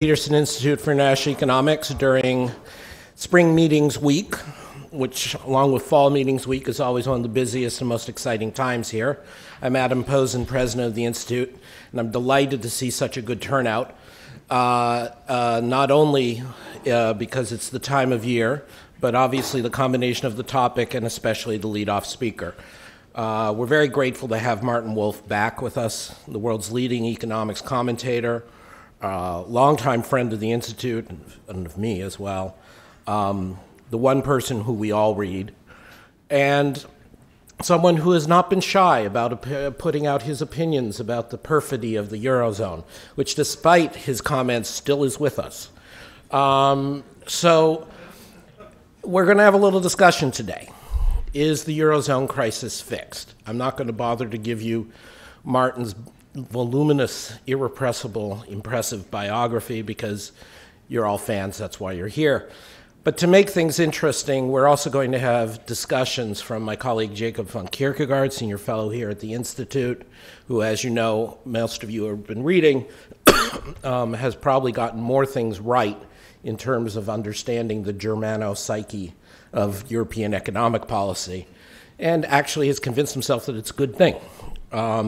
Peterson Institute for National Economics during spring meetings week, which along with fall meetings week is always one of the busiest and most exciting times here. I'm Adam Posen, president of the Institute, and I'm delighted to see such a good turnout, not only because it's the time of year, but obviously the combination of the topic and especially the lead-off speaker. We're very grateful to have Martin Wolf back with us, the world's leading economics commentator, longtime friend of the Institute and of me as well, the one person who we all read, and someone who has not been shy about putting out his opinions about the perfidy of the Eurozone, which despite his comments still is with us. So we're going to have a little discussion today. Is the Eurozone crisis fixed? I'm not going to bother to give you Martin's voluminous, irrepressible, impressive biography because you're all fans, that's why you're here. But to make things interesting, we're also going to have discussions from my colleague Jacob von Kierkegaard, senior fellow here at the Institute, who, as you know, most of you have been reading, has probably gotten more things right in terms of understanding the Germano-psyche of European economic policy, and actually has convinced himself that it's a good thing,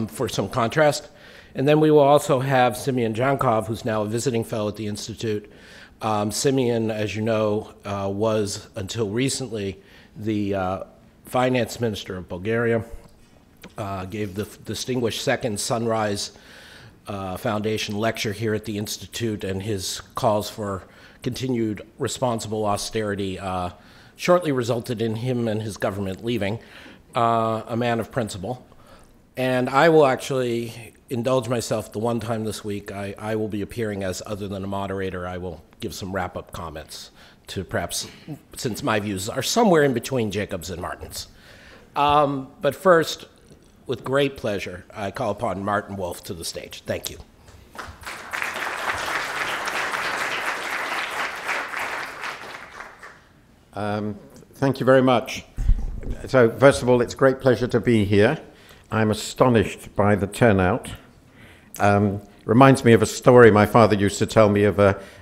for some contrast. And then we will also have Simeon Jankov, who's now a visiting fellow at the Institute. Simeon, as you know, was until recently the finance minister of Bulgaria, gave the distinguished second Sunrise Foundation lecture here at the Institute, and his calls for continued responsible austerity shortly resulted in him and his government leaving, a man of principle. And I will actually indulge myself the one time this week. I will be appearing as, other than a moderator, I will give some wrap-up comments to perhaps, since my views are somewhere in between Jacob's and Martin's. But first, with great pleasure, I call upon Martin Wolf to the stage. Thank you. Thank you very much. So, first of all, it's a great pleasure to be here. I'm astonished by the turnout. Reminds me of a story my father used to tell me of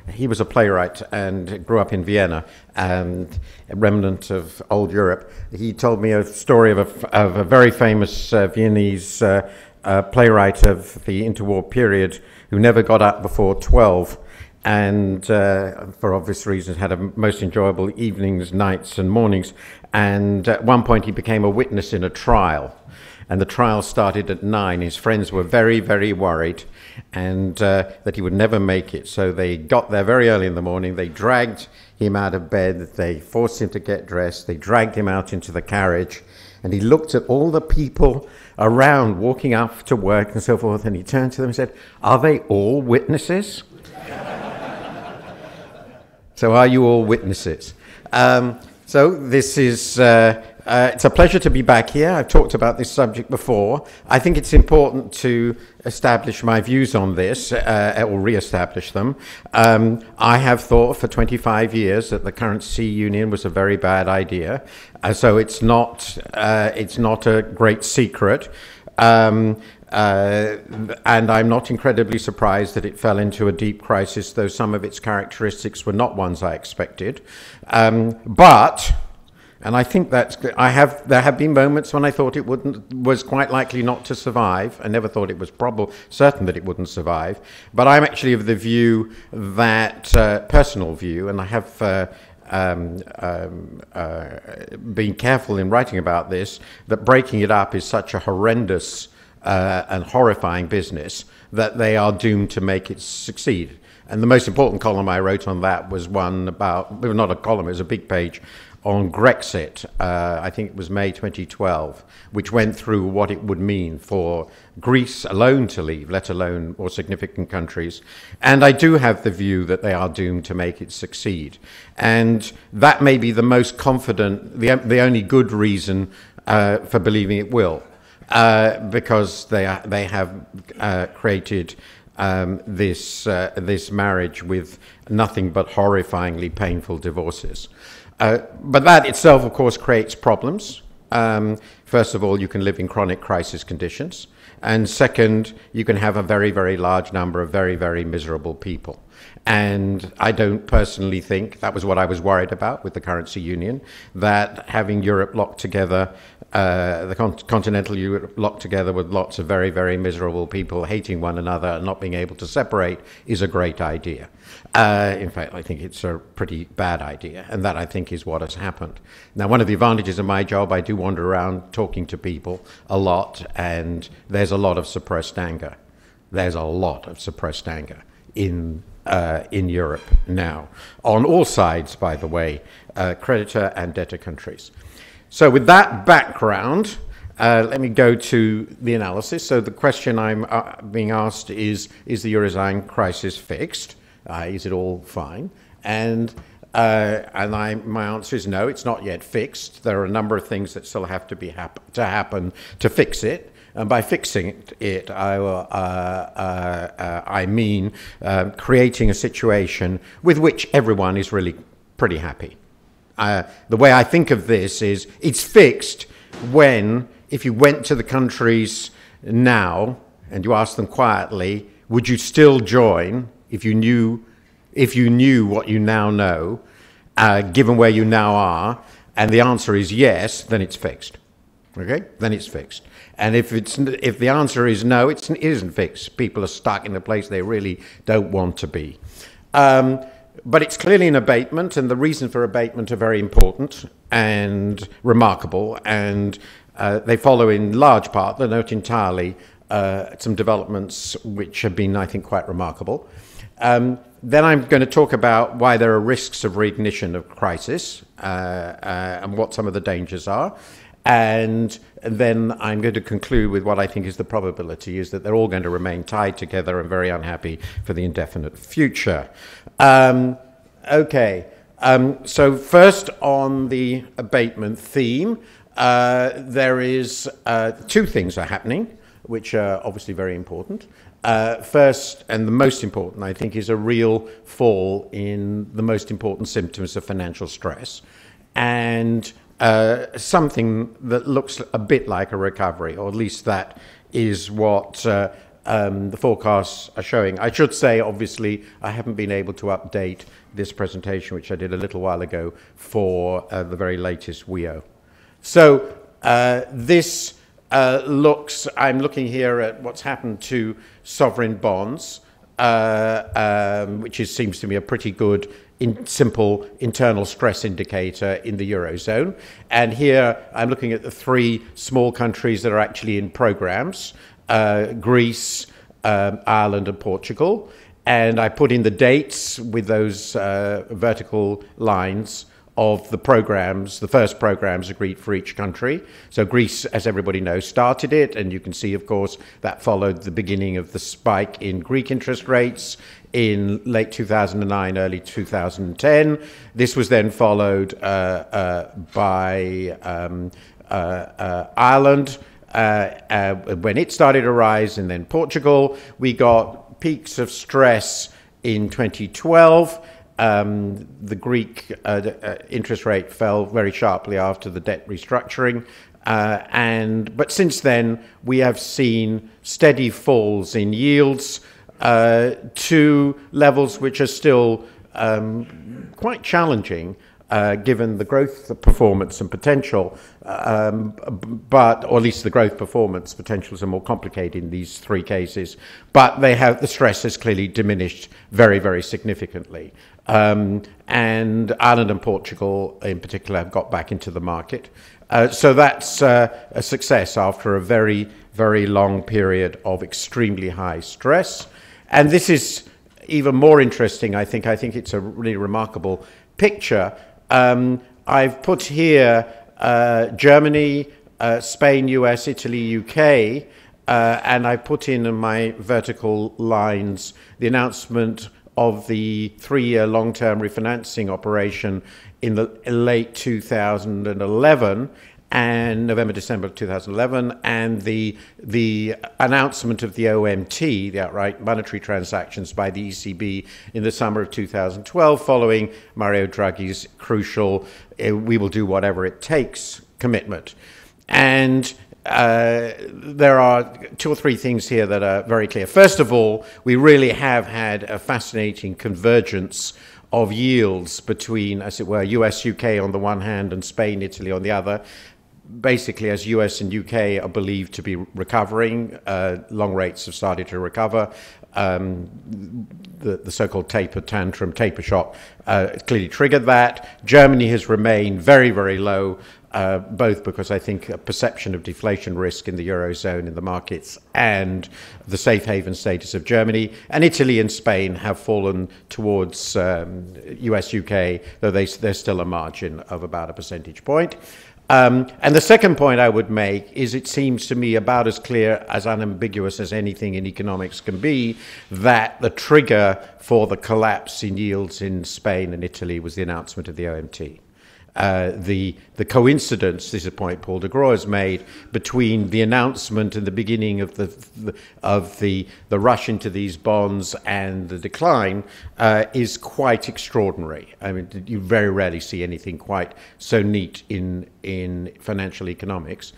he was a playwright and grew up in Vienna, and a remnant of old Europe. He told me a story of a very famous Viennese playwright of the interwar period who never got up before 12. And for obvious reasons had a most enjoyable evenings, nights and mornings. And at one point he became a witness in a trial. And the trial started at 9. His friends were very, very worried and that he would never make it. So they got there very early in the morning. They dragged him out of bed. They forced him to get dressed. They dragged him out into the carriage. And he looked at all the people around walking up to work and so forth. And he turned to them and said, "Are they all witnesses?" So are you all witnesses? So this is, it's a pleasure to be back here. I've talked about this subject before. I think it's important to establish my views on this, or re-establish them. I have thought for 25 years that the current sea union was a very bad idea. So it's not a great secret. And I'm not incredibly surprised that it fell into a deep crisis, though some of its characteristics were not ones I expected. But, and I think there have been moments when I thought it was quite likely not to survive. I never thought it was certain that it wouldn't survive. But I'm actually of the view that, personal view, and I have been careful in writing about this, that breaking it up is such a horrendous and horrifying business that they are doomed to make it succeed. And the most important column I wrote on that was one about, well, not a column, it was a big page on Grexit. I think it was May 2012, which went through what it would mean for Greece alone to leave, let alone more significant countries. And I do have the view that they are doomed to make it succeed. And that may be the most confident, the only good reason for believing it will. Because they have created this marriage with nothing but horrifyingly painful divorces. But that itself, of course, creates problems. First of all, you can live in chronic crisis conditions. And second, you can have a very, very large number of very, very miserable people. And I don't personally think, that was what I was worried about with the currency union, that having Europe locked together, continental Europe locked together with lots of very, very miserable people hating one another and not being able to separate is a great idea. In fact, I think it's a pretty bad idea, and that I think is what has happened. Now, one of the advantages of my job, I do wander around talking to people a lot, and there's a lot of suppressed anger. There's a lot of suppressed anger in Europe now, on all sides, by the way, creditor and debtor countries. So with that background, let me go to the analysis. So the question I'm being asked is the Eurozone crisis fixed? Is it all fine? And my answer is no, it's not yet fixed. There are a number of things that still have to happen to fix it. And by fixing it, I mean creating a situation with which everyone is really pretty happy. The way I think of this is it's fixed when, if you went to the countries now and you asked them quietly, would you still join if you knew what you now know, given where you now are? And the answer is yes, then it's fixed. Okay, then it's fixed. And if the answer is no, it isn't fixed. People are stuck in a place they really don't want to be. But it's clearly an abatement, and the reasons for abatement are very important and remarkable, and they follow in large part, though not entirely, some developments which have been, I think, quite remarkable. Then I'm going to talk about why there are risks of reignition of crisis and what some of the dangers are. And then I'm going to conclude with what I think is the probability is that they're all going to remain tied together and very unhappy for the indefinite future. So first on the abatement theme, there is two things are happening, which are obviously very important. First, and the most important, I think, is a real fall in the most important symptoms of financial stress. And something that looks a bit like a recovery, or at least that is what the forecasts are showing. I should say, obviously, I haven't been able to update this presentation, which I did a little while ago, for the very latest WEO. So this I'm looking here at what's happened to sovereign bonds, which seems to me a pretty good simple internal stress indicator in the Eurozone. And here I'm looking at the three small countries that are actually in programs, Greece, Ireland and Portugal. And I put in the dates with those vertical lines of the programs, the first programs agreed for each country. So Greece, as everybody knows, started it, and you can see, of course, that followed the beginning of the spike in Greek interest rates in late 2009, early 2010. This was then followed by Ireland when it started to rise, and then Portugal. We got peaks of stress in 2012. The Greek interest rate fell very sharply after the debt restructuring. But since then, we have seen steady falls in yields to levels which are still quite challenging, given the growth performance and potential, or at least the growth performance potentials are more complicated in these three cases. But the stress has clearly diminished very, very significantly. And Ireland and Portugal in particular have got back into the market. So that's a success after a very, very long period of extremely high stress. And this is even more interesting, I think. I think it's a really remarkable picture. I've put here Germany, Spain, US, Italy, UK, and I put in my vertical lines the announcement of the 3-year long-term refinancing operation in the late 2011 and November, December 2011, and the announcement of the OMT, the outright monetary transactions by the ECB in the summer of 2012, following Mario Draghi's crucial "we will do whatever it takes" commitment. And there are two or three things here that are very clear. First of all, we really have had a fascinating convergence of yields between, as it were, US, UK on the one hand and Spain, Italy on the other. Basically, as US and UK are believed to be recovering, long rates have started to recover. The so-called taper tantrum, taper shock, clearly triggered that. Germany has remained very, very low, both because I think a perception of deflation risk in the Eurozone in the markets and the safe haven status of Germany. And Italy and Spain have fallen towards US, UK, though there's still a margin of about a percentage point. And the second point I would make is it seems to me about as clear, as unambiguous as anything in economics can be, that the trigger for the collapse in yields in Spain and Italy was the announcement of the OMT. The coincidence, this is a point Paul de Groot has made, between the announcement and the beginning of the rush into these bonds and the decline is quite extraordinary. I mean, you very rarely see anything quite so neat in financial economics.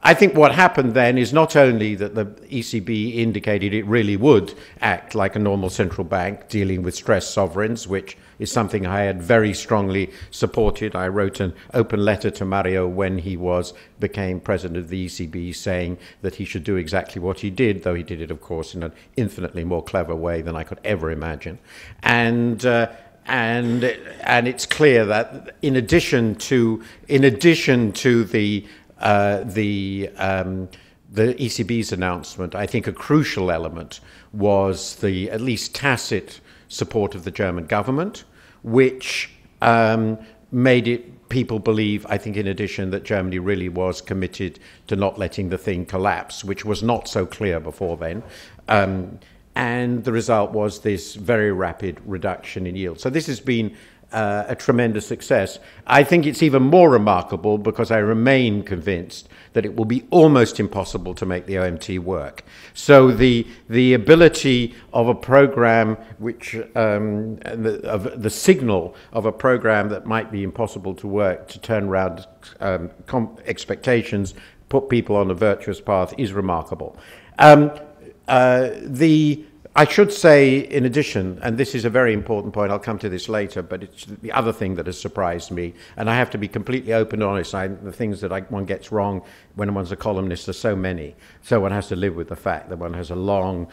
I think what happened then is not only that the ECB indicated it really would act like a normal central bank dealing with stressed sovereigns, which is something I had very strongly supported. I wrote an open letter to Mario when he became president of the ECB saying that he should do exactly what he did, though he did it, of course, in an infinitely more clever way than I could ever imagine. And it's clear that in addition to the ECB's announcement, I think a crucial element was the at least tacit support of the German government, which made people believe, I think in addition, that Germany really was committed to not letting the thing collapse, which was not so clear before then. And the result was this very rapid reduction in yield. So this has been a tremendous success. I think it's even more remarkable because I remain convinced that it will be almost impossible to make the OMT work. So the ability of a program which, of the signal of a program that might be impossible to work to turn around expectations, put people on a virtuous path is remarkable. I should say, in addition, and this is a very important point, I'll come to this later, but it's the other thing that has surprised me, and I have to be completely open and honest, the things that one gets wrong when one's a columnist are so many, so one has to live with the fact that one has a long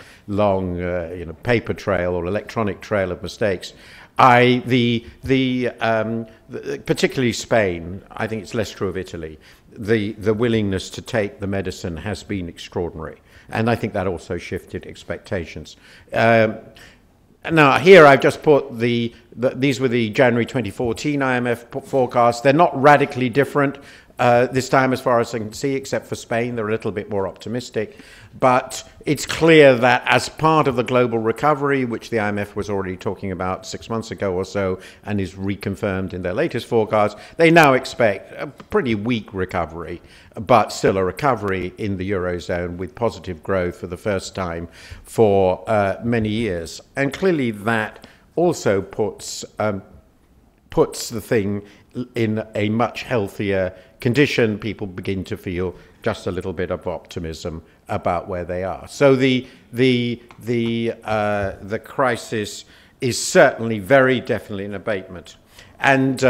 paper trail or electronic trail of mistakes. Particularly Spain, I think it's less true of Italy, the willingness to take the medicine has been extraordinary. And I think that also shifted expectations. Now, here I've just put these were the January 2014 IMF forecasts. They're not radically different this time, as far as I can see, except for Spain. They're a little bit more optimistic. But it's clear that as part of the global recovery, which the IMF was already talking about 6 months ago or so, and is reconfirmed in their latest forecast, they now expect a pretty weak recovery, but still a recovery in the Eurozone with positive growth for the first time for many years. And clearly that also puts the thing in a much healthier condition. People begin to feel just a little bit of optimism about where they are. So the crisis is certainly very definitely in abatement, and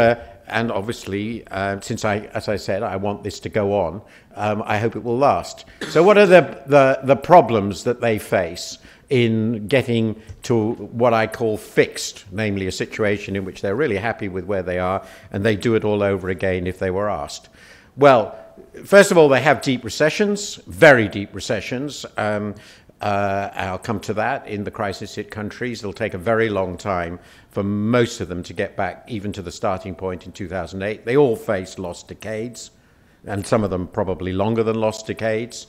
obviously, since as I said, I want this to go on, I hope it will last. So what are the problems that they face in getting to what I call fixed, namely a situation in which they're really happy with where they are and they do it all over again if they were asked? Well, first of all, they have deep recessions, very deep recessions. I'll come to that. In the crisis-hit countries, it'll take a very long time for most of them to get back even to the starting point in 2008. They all face lost decades, and some of them probably longer than lost decades.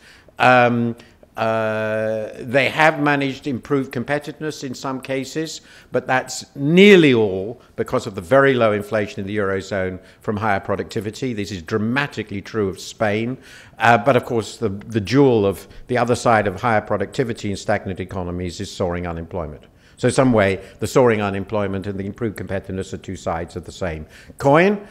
They have managed improved competitiveness in some cases, but that's nearly all because of the very low inflation in the Eurozone from higher productivity. This is dramatically true of Spain. But of course, the jewel of the other side of higher productivity in stagnant economies is soaring unemployment. So in some way, the soaring unemployment and the improved competitiveness are two sides of the same coin.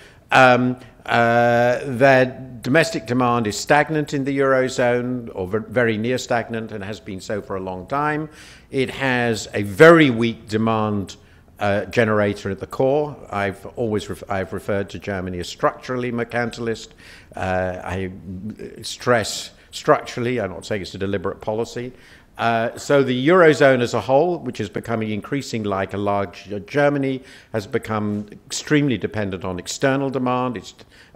Their domestic demand is stagnant in the Eurozone, or very near stagnant, and has been so for a long time. It has a very weak demand generator at the core. I've referred to Germany as structurally mercantilist. I stress structurally. I'm not saying it's a deliberate policy. So the Eurozone as a whole, which is becoming increasingly like a large Germany, has become extremely dependent on external demand.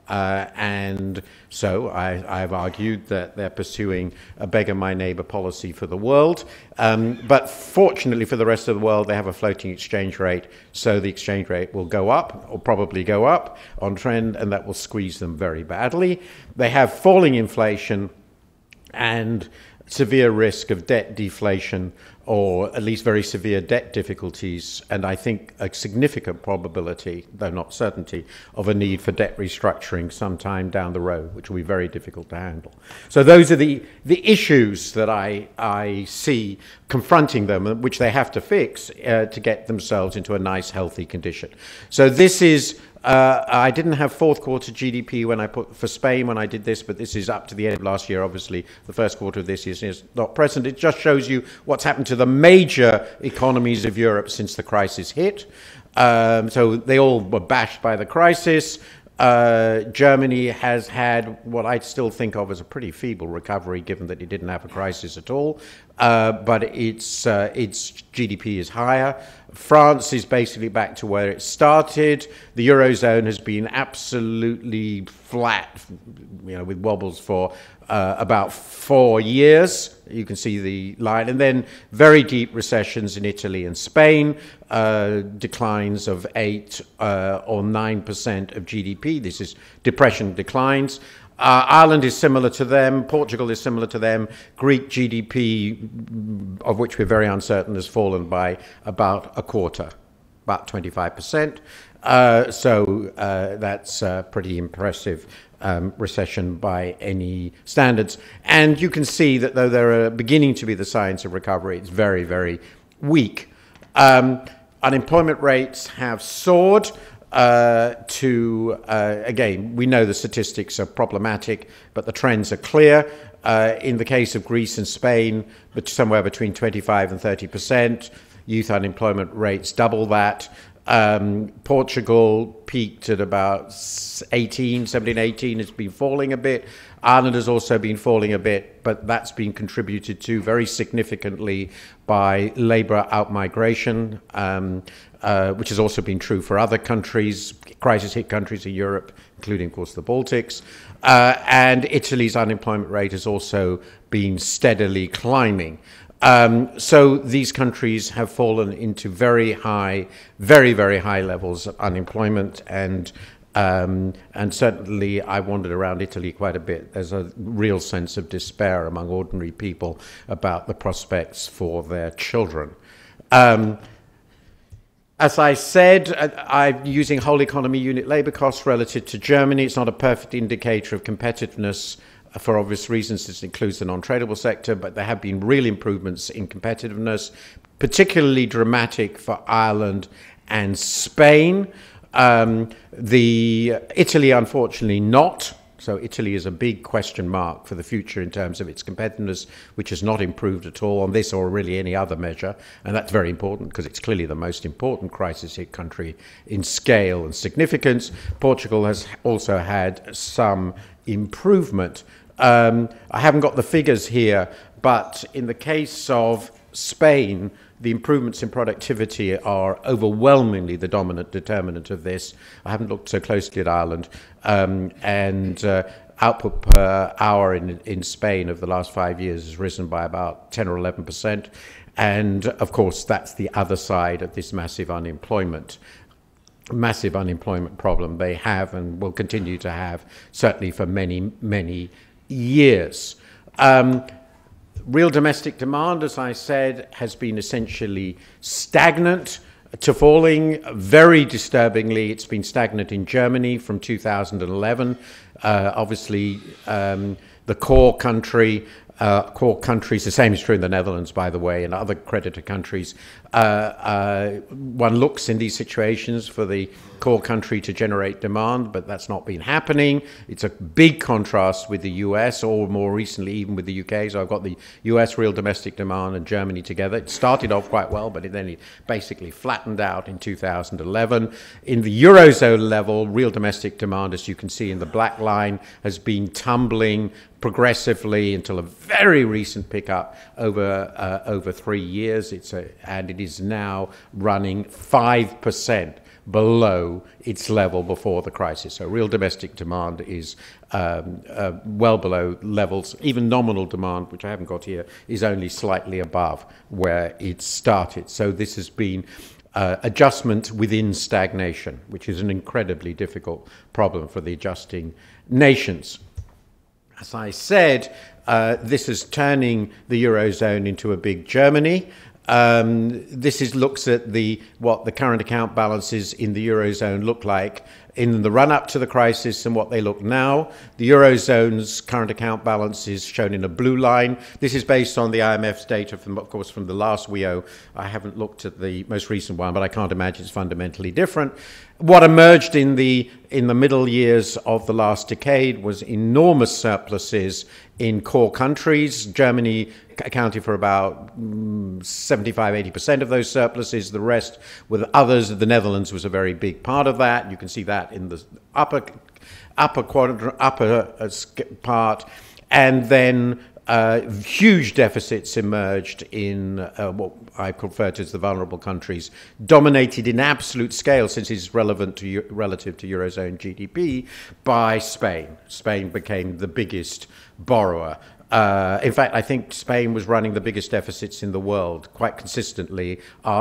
And so I've argued that they're pursuing a beggar my neighbor policy for the world. But fortunately for the rest of the world, they have a floating exchange rate. So the exchange rate will go up, or probably go up on trend, and that will squeeze them very badly. They have falling inflation and severe risk of debt deflation, or at least very severe debt difficulties, and I think a significant probability, though not certainty, of a need for debt restructuring sometime down the road, which will be very difficult to handle. So those are the issues that I see confronting them, which they have to fix to get themselves into a nice, healthy condition. So this is I didn't have fourth quarter GDP when I put for Spain when I did this, but this is up to the end of last year. Obviously, the first quarter of this year is not present. It just shows you what's happened to the major economies of Europe since the crisis hit. So they all were bashed by the crisis. Germany has had what I still think of as a pretty feeble recovery, given that it didn't have a crisis at all. But its GDP is higher. France is basically back to where it started. The Eurozone has been absolutely flat, with wobbles for about 4 years. You can see the line. And then very deep recessions in Italy and Spain, declines of 8 or 9% of GDP. This is depression declines. Ireland is similar to them. Portugal is similar to them. Greek GDP, of which we're very uncertain, has fallen by about a quarter, about 25%. So that's pretty impressive recession by any standards. And you can see that though there are beginning to be the signs of recovery, it's very, very weak. Unemployment rates have soared. Again, we know the statistics are problematic, but the trends are clear. In the case of Greece and Spain, but somewhere between 25 and 30%. Youth unemployment rates double that. Portugal peaked at about 17, 18. It's been falling a bit. Ireland has also been falling a bit, but that's been contributed to very significantly by labour outmigration, which has also been true for other countries, crisis-hit countries in Europe, including, of course, the Baltics. And Italy's unemployment rate has also been steadily climbing. So these countries have fallen into very high, very, very high levels of unemployment, and certainly I wandered around Italy quite a bit. There's a real sense of despair among ordinary people about the prospects for their children. As I said, I'm using whole economy unit labour costs relative to Germany. It's not a perfect indicator of competitiveness for obvious reasons. This includes the non-tradable sector, but there have been real improvements in competitiveness, particularly dramatic for Ireland and Spain. Italy, unfortunately, not. So Italy is a big question mark for the future in terms of its competitiveness, which has not improved at all on this or really any other measure. And that's very important because it's clearly the most important crisis-hit country in scale and significance. Portugal has also had some improvement. I haven't got the figures here, but in the case of Spain, the improvements in productivity are overwhelmingly the dominant determinant of this. I haven't looked so closely at Ireland. Output per hour in Spain over the last 5 years has risen by about 10 or 11%. And, of course, that's the other side of this massive unemployment problem they have and will continue to have, certainly for many, many years. Real domestic demand, as I said, has been essentially stagnant to falling. Very disturbingly, it's been stagnant in Germany from 2011. Obviously, the core countries, the same is true in the Netherlands, by the way, and other creditor countries, One looks in these situations for the core country to generate demand, but that's not been happening. It's a big contrast with the US, or more recently even with the UK. So I've got the US real domestic demand and Germany together. It started off quite well, but it basically flattened out in 2011. In the Eurozone level, real domestic demand, as you can see in the black line, has been tumbling progressively until a very recent pickup over 3 years. And it is now running 5% below its level before the crisis. So real domestic demand is well below levels. Even nominal demand, which I haven't got here, is only slightly above where it started. So this has been adjustment within stagnation, which is an incredibly difficult problem for the adjusting nations. As I said, this is turning the Eurozone into a big Germany. This looks at what the current account balances in the Eurozone look like in the run-up to the crisis and what they look now. The Eurozone's current account balance is shown in a blue line. This is based on the IMF's data, of course, from the last WEO. I haven't looked at the most recent one, but I can't imagine it's fundamentally different. What emerged in the middle years of the last decade was enormous surpluses in core countries. Germany accounted for about 75–80% of those surpluses. The rest with others. The Netherlands was a very big part of that. You can see that in the upper part. And then huge deficits emerged in what I refer to as the vulnerable countries, dominated in absolute scale, since it's relevant to relative to Eurozone GDP, by Spain. Spain became the biggest borrower. In fact, I think Spain was running the biggest deficits in the world quite consistently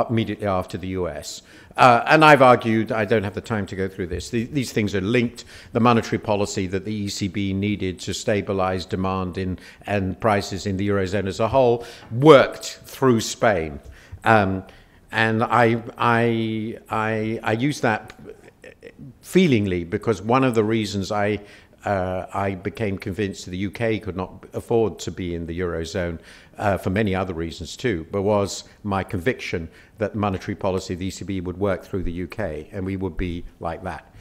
immediately after the US. And I've argued, I don't have the time to go through this, these things are linked. The monetary policy that the ECB needed to stabilize demand and prices in the Eurozone as a whole worked through Spain. And I use that feelingly because one of the reasons I became convinced that the UK could not afford to be in the Eurozone, for many other reasons too, but was my conviction that monetary policy of the ECB would work through the UK, and we would be like that.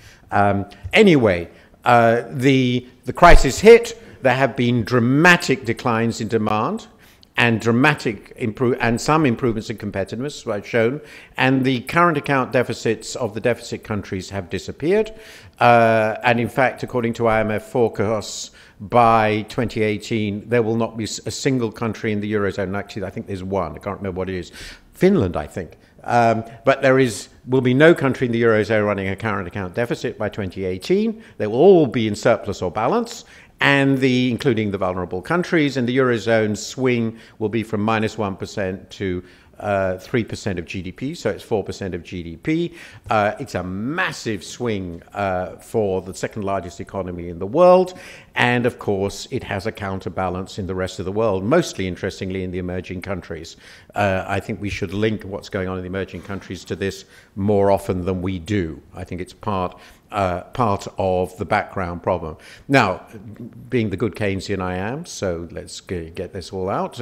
Anyway, the crisis hit. There have been dramatic declines in demand and some improvements in competitiveness, I've shown, and the current account deficits of the deficit countries have disappeared. And in fact, according to IMF forecasts, by 2018, there will not be a single country in the Eurozone. Actually, I think there's one. I can't remember what it is. Finland, I think. But will be no country in the Eurozone running a current account deficit by 2018. They will all be in surplus or balance, and including the vulnerable countries. And the Eurozone swing will be from -1% to 3% of GDP, so it's 4% of GDP. It's a massive swing for the second largest economy in the world, and of course it has a counterbalance in the rest of the world, mostly interestingly in the emerging countries. I think we should link what's going on in the emerging countries to this more often than we do. I think it's part of the background problem. Now, being the good Keynesian I am, so let's get this all out.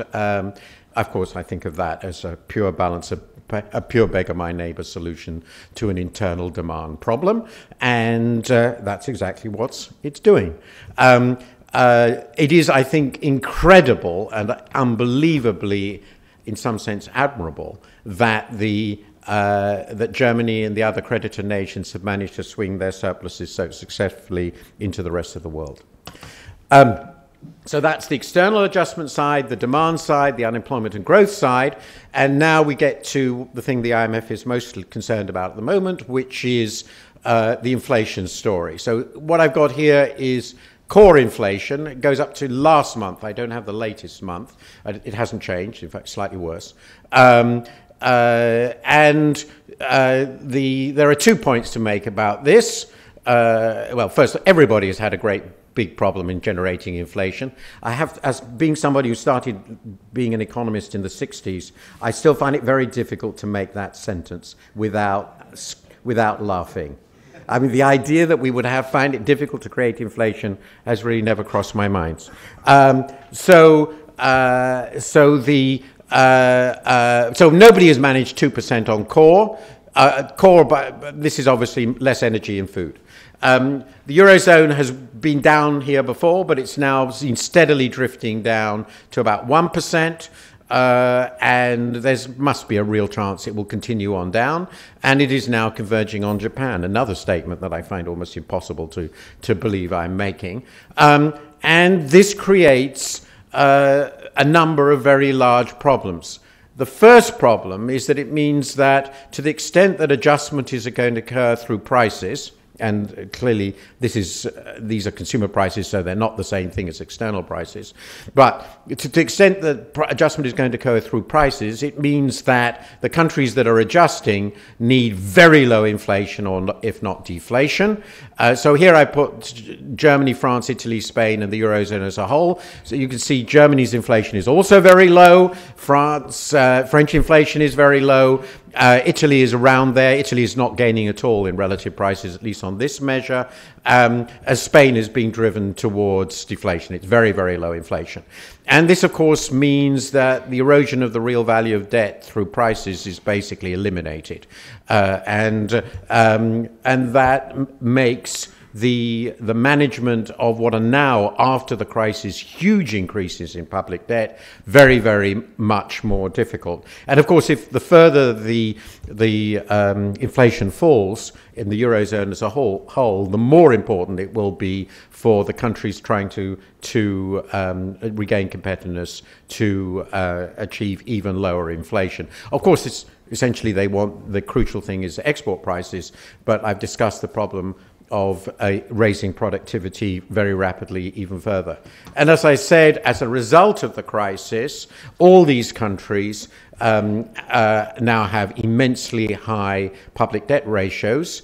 Of course, I think of that as a pure balance, a pure beggar my neighbor solution to an internal demand problem, and that's exactly what it's doing. It is, I think, incredible and unbelievably, in some sense, admirable that that Germany and the other creditor nations have managed to swing their surpluses so successfully into the rest of the world. So that's the external adjustment side, the demand side, the unemployment and growth side. And now we get to the thing the IMF is mostly concerned about at the moment, which is the inflation story. So what I've got here is core inflation. It goes up to last month. I don't have the latest month. It hasn't changed, in fact, slightly worse. There are 2 points to make about this. Well, first, everybody has had a big problem in generating inflation. As being somebody who started being an economist in the 60s, I still find it very difficult to make that sentence without laughing. I mean, the idea that we would find it difficult to create inflation has really never crossed my mind. So nobody has managed 2% on core. But this is obviously less energy and food. The Eurozone has been down here before, but it's now been steadily drifting down to about 1%. And there must be a real chance it will continue on down. And it is now converging on Japan, another statement that I find almost impossible to believe I'm making. And this creates a number of very large problems. The first problem is that it means that to the extent that adjustment is going to occur through prices, and clearly these are consumer prices, so they're not the same thing as external prices. But to the extent that adjustment is going to occur through prices, it means that the countries that are adjusting need very low inflation, or if not deflation. So here I put Germany, France, Italy, Spain, and the Eurozone as a whole. So you can see Germany's inflation is also very low. French inflation is very low. Italy is around there. Italy is not gaining at all in relative prices, at least on this measure, as Spain is being driven towards deflation. It's very, very low inflation. And this, of course, means that the erosion of the real value of debt through prices is basically eliminated. And that makes the management of what are now, after the crisis, huge increases in public debt, very, very much more difficult. And of course, if the further the inflation falls in the Eurozone as a whole, the more important it will be for the countries trying to regain competitiveness to achieve even lower inflation. Of course, it's essentially the crucial thing is export prices, but I've discussed the problem of raising productivity very rapidly even further. And as I said, as a result of the crisis, all these countries now have immensely high public debt ratios.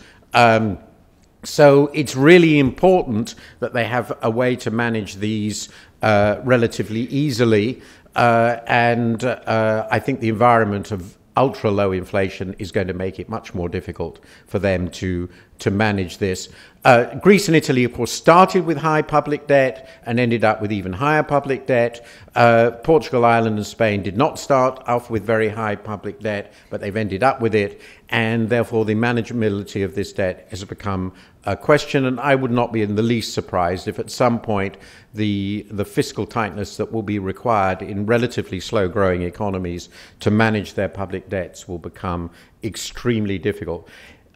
So it's really important that they have a way to manage these relatively easily. And I think the environment of ultra low inflation is going to make it much more difficult for them to manage this. Greece and Italy, of course, started with high public debt and ended up with even higher public debt. Portugal, Ireland, and Spain did not start off with very high public debt, but they've ended up with it. And therefore, the manageability of this debt has become a question. And I would not be in the least surprised if at some point the fiscal tightness that will be required in relatively slow-growing economies to manage their public debts will become extremely difficult.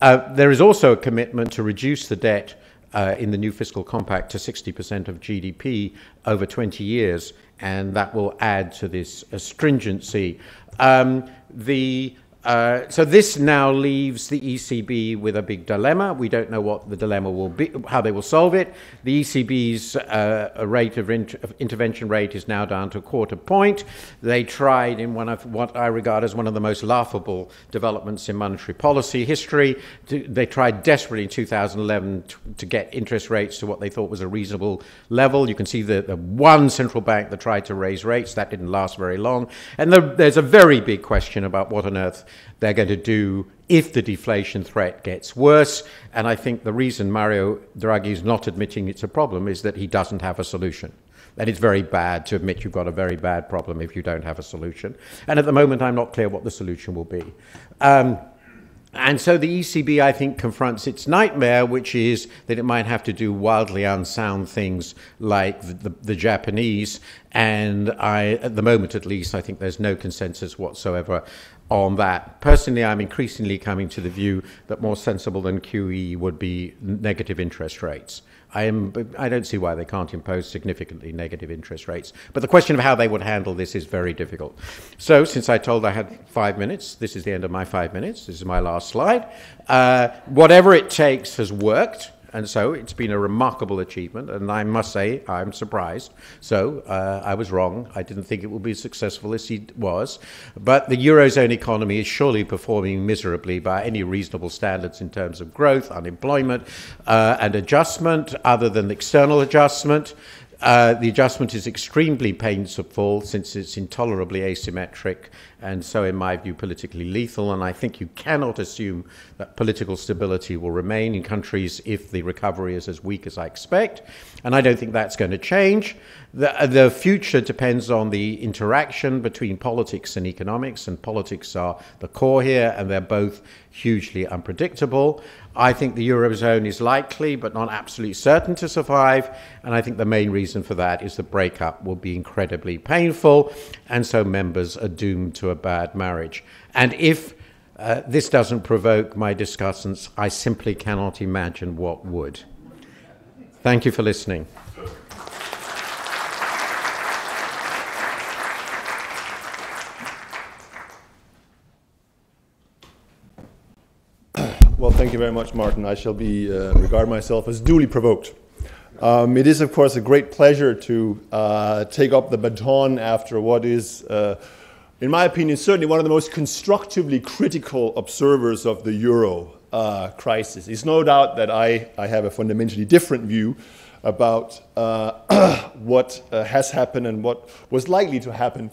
There is also a commitment to reduce the debt in the new fiscal compact to 60% of GDP over 20 years, and that will add to this stringency. So this now leaves the ECB with a big dilemma. We don't know what the dilemma will be, how they will solve it. The ECB's rate of intervention rate is now down to 1/4 point. They tried in one of what I regard as one of the most laughable developments in monetary policy history. They tried desperately in 2011 to get interest rates to what they thought was a reasonable level. You can see the one central bank that tried to raise rates. That didn't last very long. And there's a very big question about what on earth they're going to do if the deflation threat gets worse. And I think the reason Mario Draghi is not admitting it's a problem is that he doesn't have a solution. And it's very bad to admit you've got a very bad problem if you don't have a solution. And at the moment, I'm not clear what the solution will be. And so the ECB, I think, confronts its nightmare, which is that it might have to do wildly unsound things like the Japanese. And at the moment at least, I think there's no consensus whatsoever on that. Personally, I'm increasingly coming to the view that more sensible than QE would be negative interest rates. I don't see why they can't impose significantly negative interest rates. But the question of how they would handle this is very difficult. So since I told I had 5 minutes, this is the end of my 5 minutes. This is my last slide. Whatever it takes has worked. And so it's been a remarkable achievement, and I must say I'm surprised. So I was wrong. I didn't think it would be as successful as it was. But the Eurozone economy is surely performing miserably by any reasonable standards in terms of growth, unemployment, and adjustment, other than external adjustment. The adjustment is extremely painful since it's intolerably asymmetric and so, in my view, politically lethal. And I think you cannot assume that political stability will remain in countries if the recovery is as weak as I expect. And I don't think that's going to change. The future depends on the interaction between politics and economics, and politics are the core here, and they're both hugely unpredictable. I think the Eurozone is likely, but not absolutely certain to survive, and I think the main reason for that is the breakup will be incredibly painful, and so members are doomed to a bad marriage. And if this doesn't provoke my discussants, I simply cannot imagine what would. Thank you for listening. Well, thank you very much, Martin. I shall be regard myself as duly provoked. It is, of course, a great pleasure to take up the baton after what is, in my opinion, certainly one of the most constructively critical observers of the euro crisis. It's no doubt that I have a fundamentally different view about what has happened and what was likely to happen.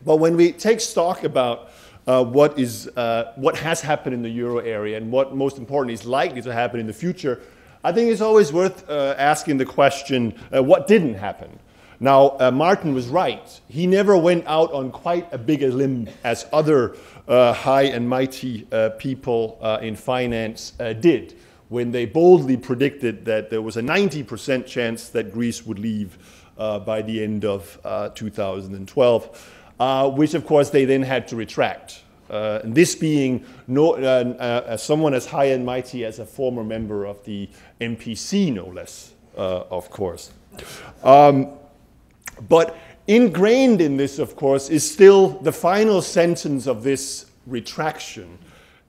But when we take stock about what has happened in the euro area and what, most importantly, is likely to happen in the future, I think it's always worth asking the question, what didn't happen? Now, Martin was right. He never went out on quite a big a limb as other high and mighty people in finance did when they boldly predicted that there was a 90% chance that Greece would leave by the end of 2012. Which, of course, they then had to retract. And this being someone as high and mighty as a former member of the MPC, no less, of course. But ingrained in this, of course, is still the final sentence of this retraction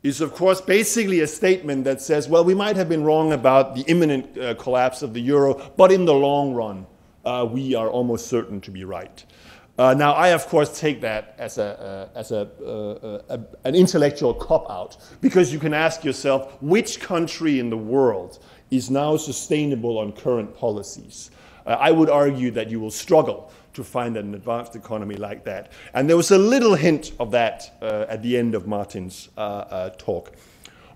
is, of course, basically a statement that says, well, we might have been wrong about the imminent collapse of the euro, but in the long run, we are almost certain to be right. Now, I, of course, take that as an intellectual cop-out, because you can ask yourself, which country in the world is now sustainable on current policies? I would argue that you will struggle to find an advanced economy like that. And there was a little hint of that at the end of Martin's talk.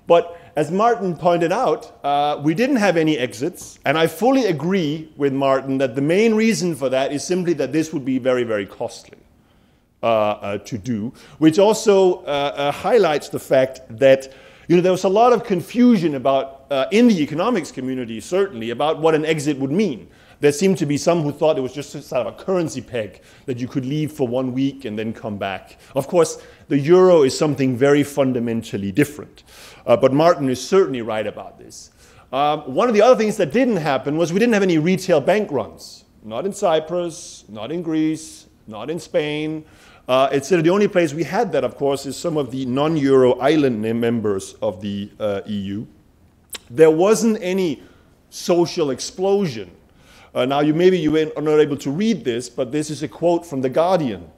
But as Martin pointed out, we didn't have any exits, and I fully agree with Martin that the main reason for that is simply that this would be very, very costly to do, which also highlights the fact that there was a lot of confusion about, in the economics community certainly, about what an exit would mean. There seemed to be some who thought it was just sort of a currency peg that you could leave for 1 week and then come back. Of course, the euro is something very fundamentally different. But Martin is certainly right about this. One of the other things that didn't happen was we didn't have any retail bank runs. Not in Cyprus, not in Greece, not in Spain. The only place we had that, of course, is some of the non-euro island members of the EU. There wasn't any social explosion. Now, maybe you are not able to read this, but this is a quote from The Guardian,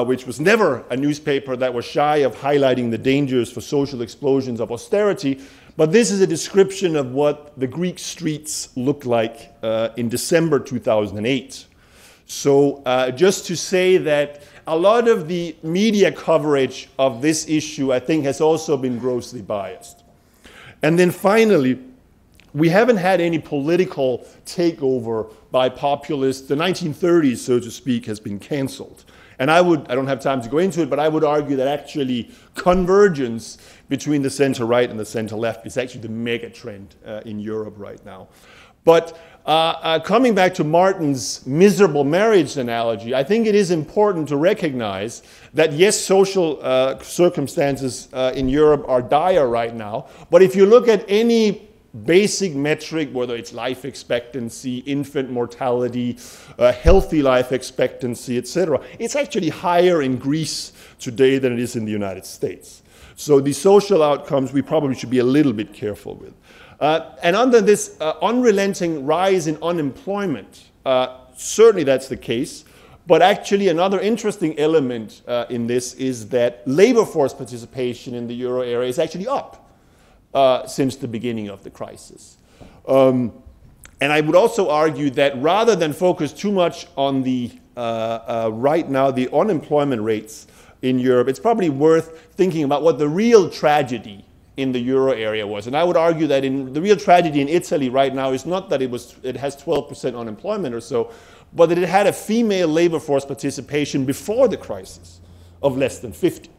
which was never a newspaper that was shy of highlighting the dangers for social explosions of austerity. But this is a description of what the Greek streets looked like in December 2008. So just to say that a lot of the media coverage of this issue, I think, has also been grossly biased. And then finally, we haven't had any political takeover by populists. The 1930s, so to speak, has been canceled. And I don't have time to go into it, but I would argue that actually convergence between the center-right and the center-left is actually the mega trend in Europe right now. But coming back to Martin's miserable marriage analogy, I think it is important to recognize that, yes, social circumstances in Europe are dire right now. But if you look at any basic metric, whether it's life expectancy, infant mortality, healthy life expectancy, etc., it's actually higher in Greece today than it is in the United States. So the social outcomes we probably should be a little bit careful with. And under this unrelenting rise in unemployment, certainly that's the case. But actually another interesting element in this is that labor force participation in the euro area is actually up since the beginning of the crisis. And I would also argue that rather than focus too much on the right now, the unemployment rates in Europe, it's probably worth thinking about what the real tragedy in the euro area was. And I would argue that the real tragedy in Italy right now is not that it has 12% unemployment or so, but that it had a female labor force participation before the crisis of less than 50.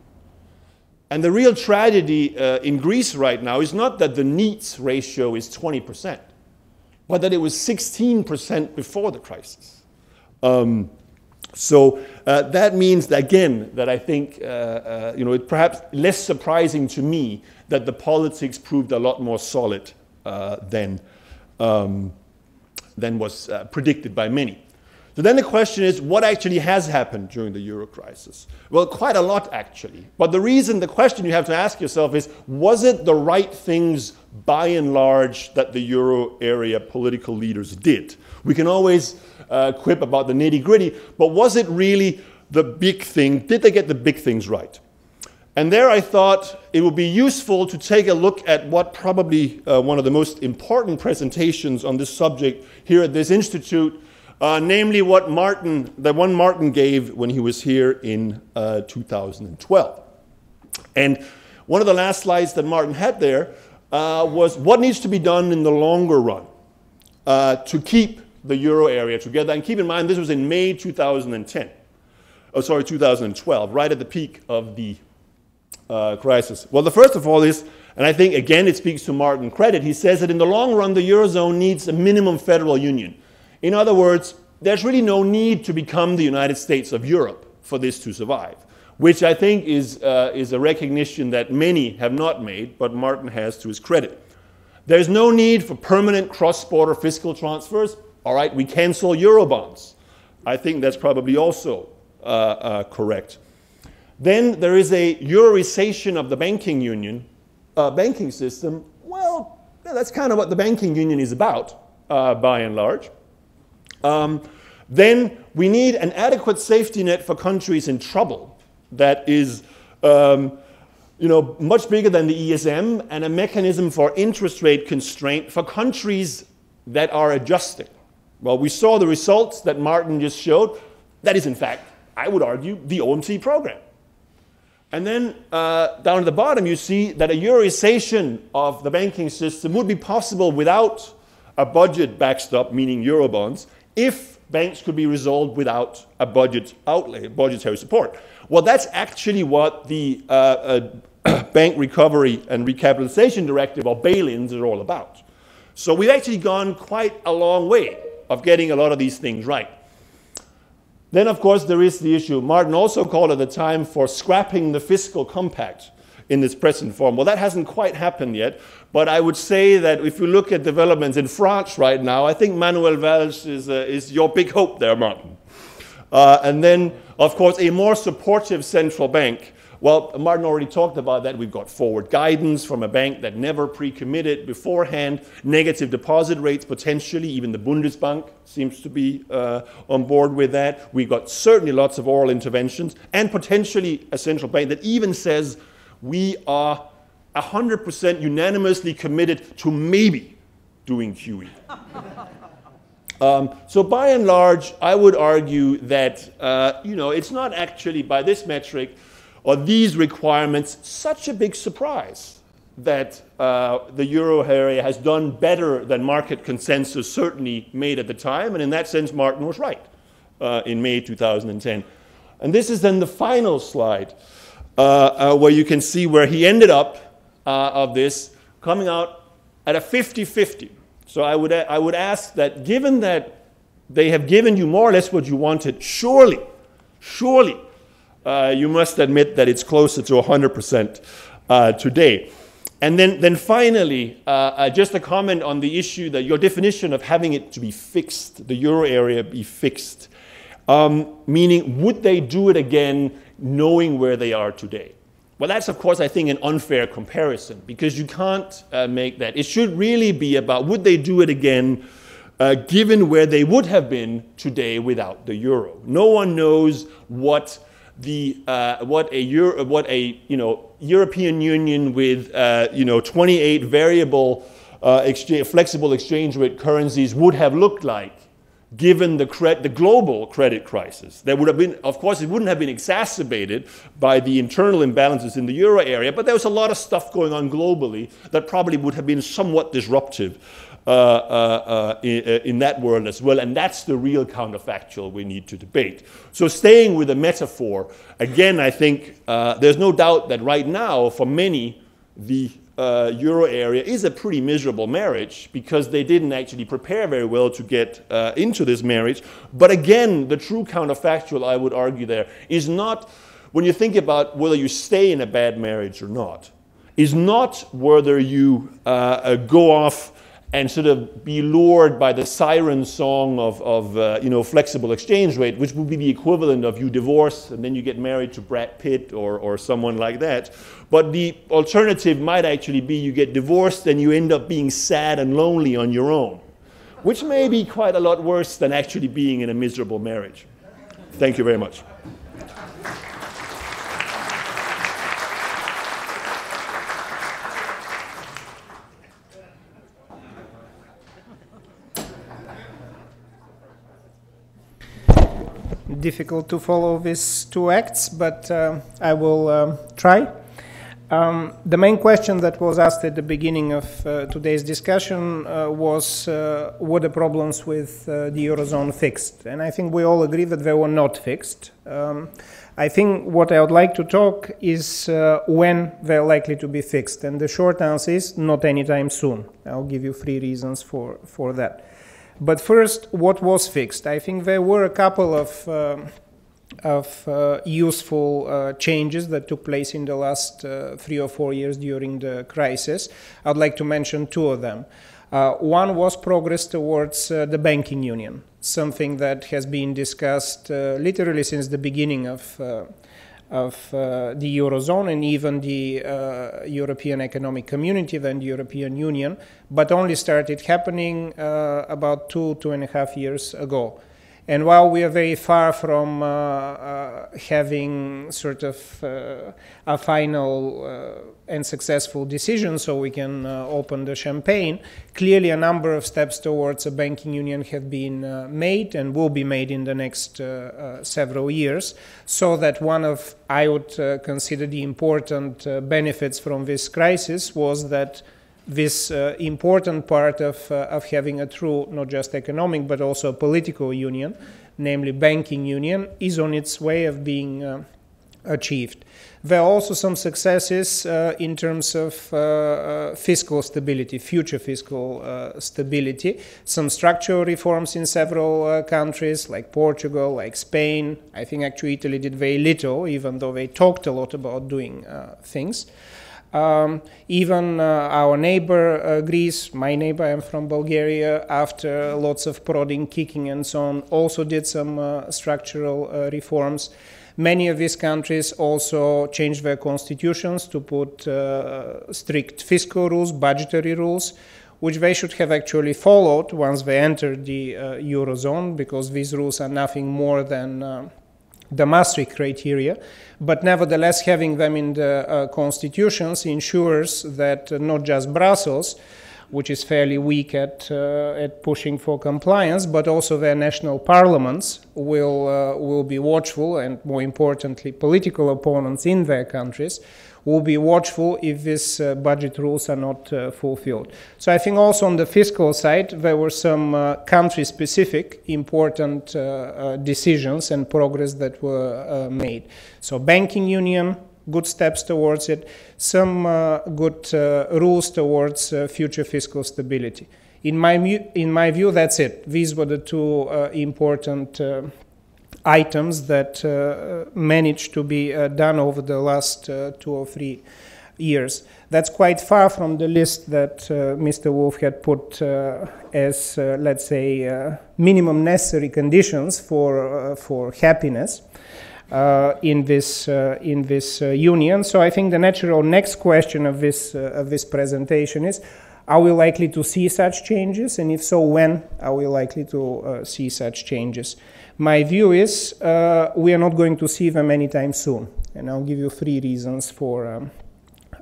And the real tragedy in Greece right now is not that the needs ratio is 20%, but that it was 16% before the crisis. So that means, that, again, that I think, it's perhaps less surprising to me that the politics proved a lot more solid than was predicted by many. So then the question is, what actually has happened during the euro crisis? Well, quite a lot, actually. But the question you have to ask yourself is, was it the right things, by and large, that the euro area political leaders did? We can always quip about the nitty-gritty, but was it really the big thing? Did they get the big things right? And there I thought it would be useful to take a look at what probably one of the most important presentations on this subject here at this institute, namely what the one Martin gave when he was here in 2012. And one of the last slides that Martin had there was what needs to be done in the longer run to keep the euro area together. And keep in mind, this was in May 2012, right at the peak of the crisis. Well, the first of all is, and I think, again, it speaks to Martin's credit, he says that in the long run, the Eurozone needs a minimum federal union. In other words, there's really no need to become the United States of Europe for this to survive, which I think is a recognition that many have not made, but Martin has to his credit. There's no need for permanent cross-border fiscal transfers. All right, we cancel Eurobonds. I think that's probably also correct. Then there is a Euroization of the banking system. Well, yeah, that's kind of what the banking union is about, by and large. Then we need an adequate safety net for countries in trouble that is much bigger than the ESM, and a mechanism for interest rate constraint for countries that are adjusting. Well, we saw the results that Martin just showed. That is, in fact, I would argue, the OMT program. And then down at the bottom, you see that a Euroization of the banking system would be possible without a budget backstop, meaning Eurobonds, if banks could be resolved without a budget outlay, budgetary support. Well, that's actually what the Bank Recovery and Recapitalization Directive, or bail-ins, are all about. So we've actually gone quite a long way of getting a lot of these things right. Then, of course, there is the issue Martin also called at the time for scrapping the fiscal compact in its present form. Well, that hasn't quite happened yet, but I would say that if you look at developments in France right now, I think Manuel Valls is your big hope there, Martin. And then, of course, a more supportive central bank. Well, Martin already talked about that. We've got forward guidance from a bank that never pre-committed beforehand, negative deposit rates potentially, even the Bundesbank seems to be on board with that. We've got certainly lots of oral interventions, and potentially a central bank that even says we are 100% unanimously committed to maybe doing QE. So by and large, I would argue that it's not actually, by this metric or these requirements, such a big surprise that the euro area has done better than market consensus certainly made at the time. And in that sense, Martin was right in May 2010. And this is then the final slide where you can see where he ended up of this, coming out at a 50-50. So I would ask that, given that they have given you more or less what you wanted, surely you must admit that it's closer to 100% today. And then finally, just a comment on the issue that your definition of having it to be fixed, the euro area be fixed, meaning would they do it again knowing where they are today? Well, that's, of course, I think, an unfair comparison, because you can't make that. It should really be about would they do it again given where they would have been today without the euro. No one knows what a European Union with 28 variable flexible exchange rate currencies would have looked like, given the global credit crisis. There would have been, of course, it wouldn't have been exacerbated by the internal imbalances in the euro area, but there was a lot of stuff going on globally that probably would have been somewhat disruptive in that world as well, and that's the real counterfactual we need to debate. So staying with the metaphor, again, I think there's no doubt that right now, for many, the euro area is a pretty miserable marriage because they didn't actually prepare very well to get into this marriage. But again, the true counterfactual, I would argue there, is not, when you think about whether you stay in a bad marriage or not, is not whether you go off and sort of be lured by the siren song of flexible exchange rate, which would be the equivalent of you divorce and then you get married to Brad Pitt or someone like that. But the alternative might actually be you get divorced and you end up being sad and lonely on your own, which may be quite a lot worse than actually being in a miserable marriage. Thank you very much. Difficult to follow these two acts, but I will try. The main question that was asked at the beginning of today's discussion was, were the problems with the Eurozone fixed? And I think we all agree that they were not fixed. I think what I would like to talk is when they're likely to be fixed. And the short answer is not anytime soon. I'll give you 3 reasons for that. But first, what was fixed? I think there were a couple of useful changes that took place in the last 3 or 4 years during the crisis. I'd like to mention 2 of them. One was progress towards the banking union, something that has been discussed literally since the beginning of the Eurozone and even the European Economic Community, then the European Union, but only started happening about 2.5 years ago. And while we are very far from having sort of a final and successful decision so we can open the champagne, clearly a number of steps towards a banking union have been made and will be made in the next several years, so that one of, I would consider, the important benefits from this crisis was that this important part of having a true, not just economic, but also political union, namely banking union, is on its way of being achieved. There are also some successes in terms of fiscal stability, future fiscal stability, some structural reforms in several countries, like Portugal, like Spain. I think actually Italy did very little, even though they talked a lot about doing things. Even our neighbor Greece, my neighbor, I'm from Bulgaria, after lots of prodding, kicking and so on, also did some structural reforms. Many of these countries also changed their constitutions to put strict fiscal rules, budgetary rules, which they should have actually followed once they entered the Eurozone, because these rules are nothing more than the Maastricht criteria, but nevertheless having them in the constitutions ensures that not just Brussels, which is fairly weak at pushing for compliance, but also their national parliaments will be watchful, and more importantly, political opponents in their countries will be watchful if these budget rules are not fulfilled. So I think also on the fiscal side, there were some country-specific important decisions and progress that were made. So banking union, good steps towards it, some good rules towards future fiscal stability. In my view, that's it. These were the 2 important items that managed to be done over the last 2 or 3 years. That's quite far from the list that Mr. Wolf had put as, let's say, minimum necessary conditions for happiness in this union. So I think the natural next question of this presentation is, are we likely to see such changes? And if so, when are we likely to see such changes? My view is we are not going to see them anytime soon. And I'll give you 3 reasons for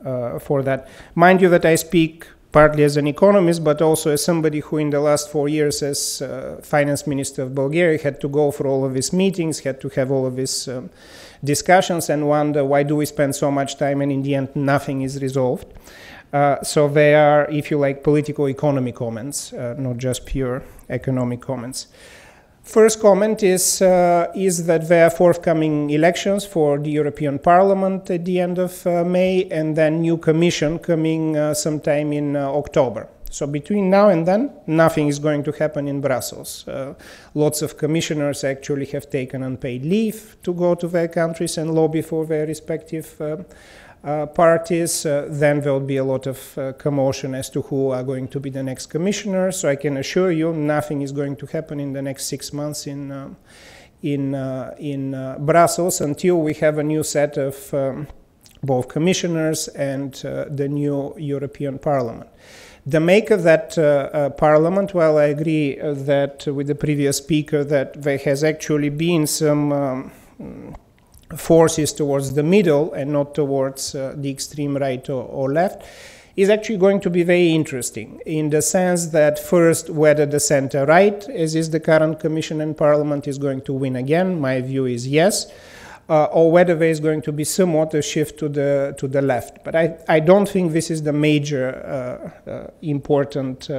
that. Mind you that I speak partly as an economist, but also as somebody who in the last 4 years as finance minister of Bulgaria had to go for all of these meetings, had to have all of these discussions and wonder why do we spend so much time and in the end nothing is resolved. So they are, if you like, political economy comments, not just pure economic comments. First comment is that there are forthcoming elections for the European Parliament at the end of May, and then new commission coming sometime in October. So between now and then, nothing is going to happen in Brussels. Lots of commissioners actually have taken unpaid leave to go to their countries and lobby for their respective parties. Then there will be a lot of commotion as to who are going to be the next commissioners. So I can assure you nothing is going to happen in the next 6 months in Brussels until we have a new set of both commissioners and the new European Parliament. The make of that parliament, well, I agree that with the previous speaker that there has actually been some forces towards the middle and not towards the extreme right or left, is actually going to be very interesting in the sense that first, whether the center right, as is the current Commission and Parliament, is going to win again. My view is yes. Or whether there is going to be somewhat a shift to the left. But I don't think this is the major important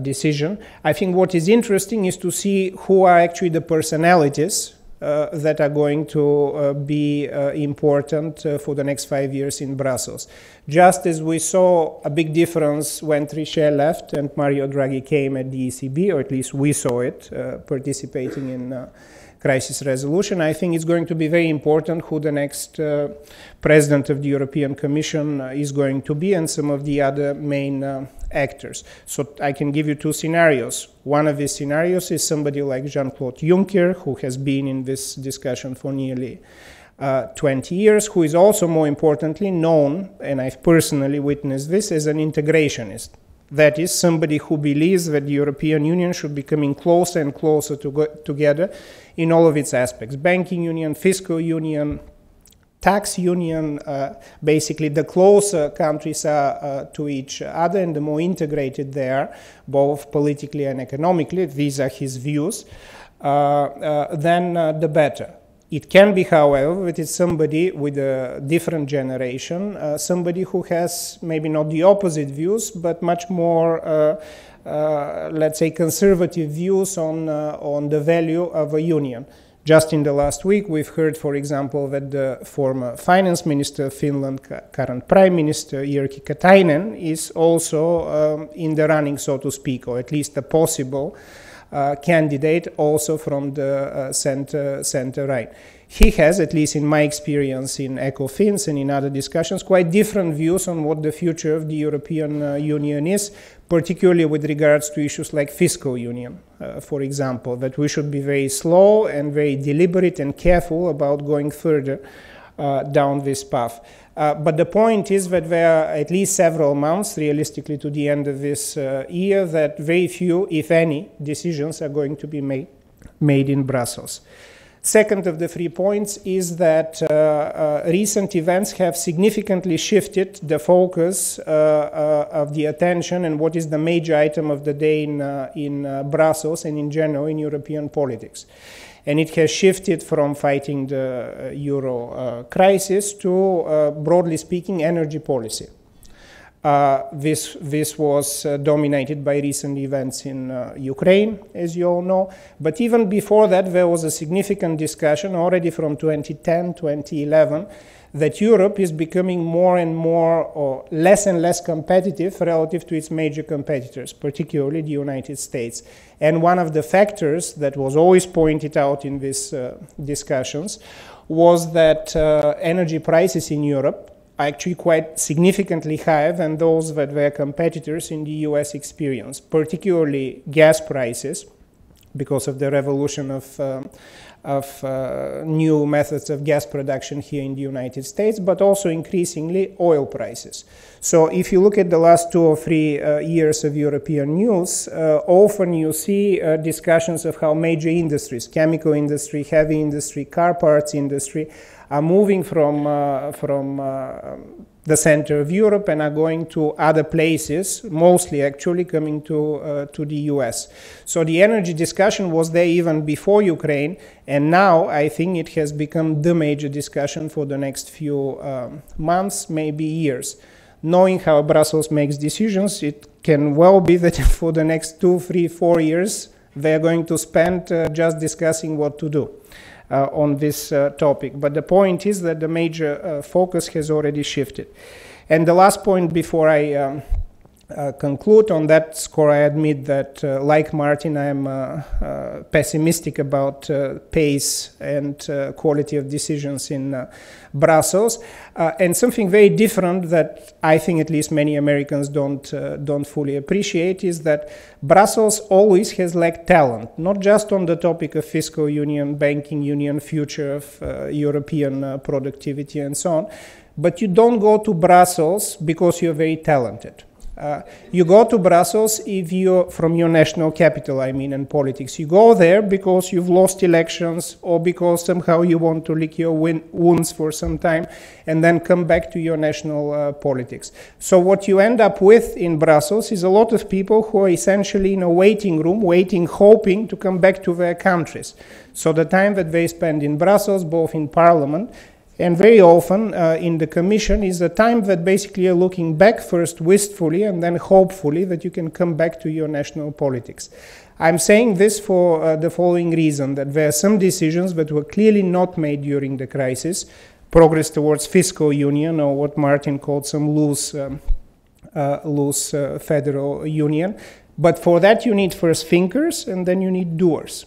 decision. I think what is interesting is to see who are actually the personalities that are going to be important for the next 5 years in Brussels. Just as we saw a big difference when Trichet left and Mario Draghi came at the ECB, or at least we saw it participating in crisis resolution, I think it's going to be very important who the next president of the European Commission is going to be and some of the other main actors. So I can give you two scenarios. One of these scenarios is somebody like Jean-Claude Juncker, who has been in this discussion for nearly 20 years, who is also more importantly known, and I've personally witnessed this, as an integrationist. That is somebody who believes that the European Union should be coming closer and closer together in all of its aspects. Banking union, fiscal union, tax union. Basically, the closer countries are to each other and the more integrated they are, both politically and economically, these are his views, then the better. It can be, however, that it's somebody with a different generation, somebody who has maybe not the opposite views, but much more, let's say, conservative views on the value of a union. Just in the last week, we've heard, for example, that the former finance minister of Finland, current prime minister, Jyrki Katainen, is also in the running, so to speak, or at least a possible candidate also from the center-right. He has, at least in my experience in ECOFINs and in other discussions, quite different views on what the future of the European Union is, particularly with regards to issues like fiscal union, for example, that we should be very slow and very deliberate and careful about going further down this path. But the point is that there are at least several months, realistically to the end of this year, that very few, if any, decisions are going to be made in Brussels. Second of the 3 points is that recent events have significantly shifted the focus of the attention and what is the major item of the day in Brussels and in general in European politics. And it has shifted from fighting the euro crisis to, broadly speaking, energy policy. This was dominated by recent events in Ukraine, as you all know. But even before that, there was a significant discussion already from 2010, 2011, that Europe is becoming more and more or less and less competitive relative to its major competitors, particularly the United States. And one of the factors that was always pointed out in these discussions was that energy prices in Europe are actually quite significantly higher than those that their competitors in the US experience, particularly gas prices, because of the revolution of new methods of gas production here in the United States, but also increasingly oil prices. So if you look at the last 2 or 3 years of European news, often you see discussions of how major industries, chemical industry, heavy industry, car parts industry, are moving from the center of Europe and are going to other places, mostly actually coming to the US. So the energy discussion was there even before Ukraine, and now I think it has become the major discussion for the next few months, maybe years. Knowing how Brussels makes decisions, it can well be that for the next 2, 3, 4 years, they're going to spend just discussing what to do on this topic. But the point is that the major focus has already shifted. And the last point before I conclude on that score, I admit that, like Martin, I'm pessimistic about pace and quality of decisions in Brussels. And something very different that I think at least many Americans don't fully appreciate is that Brussels always has lacked talent, not just on the topic of fiscal union, banking union, future of European productivity and so on, but you don't go to Brussels because you're very talented. You go to Brussels if you're from your national capital, I mean, in politics. You go there because you've lost elections or because somehow you want to lick your wounds for some time and then come back to your national politics. So what you end up with in Brussels is a lot of people who are essentially in a waiting room, waiting, hoping to come back to their countries. So the time that they spend in Brussels, both in Parliament and very often in the Commission, is the time that basically you're looking back first wistfully and then hopefully that you can come back to your national politics. I'm saying this for the following reason, that there are some decisions that were clearly not made during the crisis, progress towards fiscal union, or what Martin called some loose federal union. But for that you need first thinkers and then you need doers.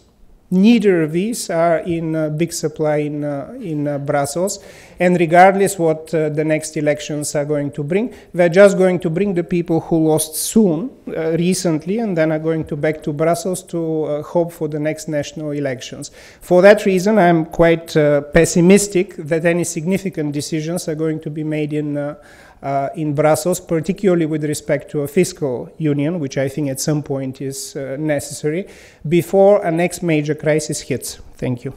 Neither of these are in big supply in Brussels, and regardless what the next elections are going to bring, they're just going to bring the people who lost soon, recently, and then are going to back to Brussels to hope for the next national elections. For that reason, I'm quite pessimistic that any significant decisions are going to be made in Brussels, particularly with respect to a fiscal union, which I think at some point is necessary, before a next major crisis hits. Thank you.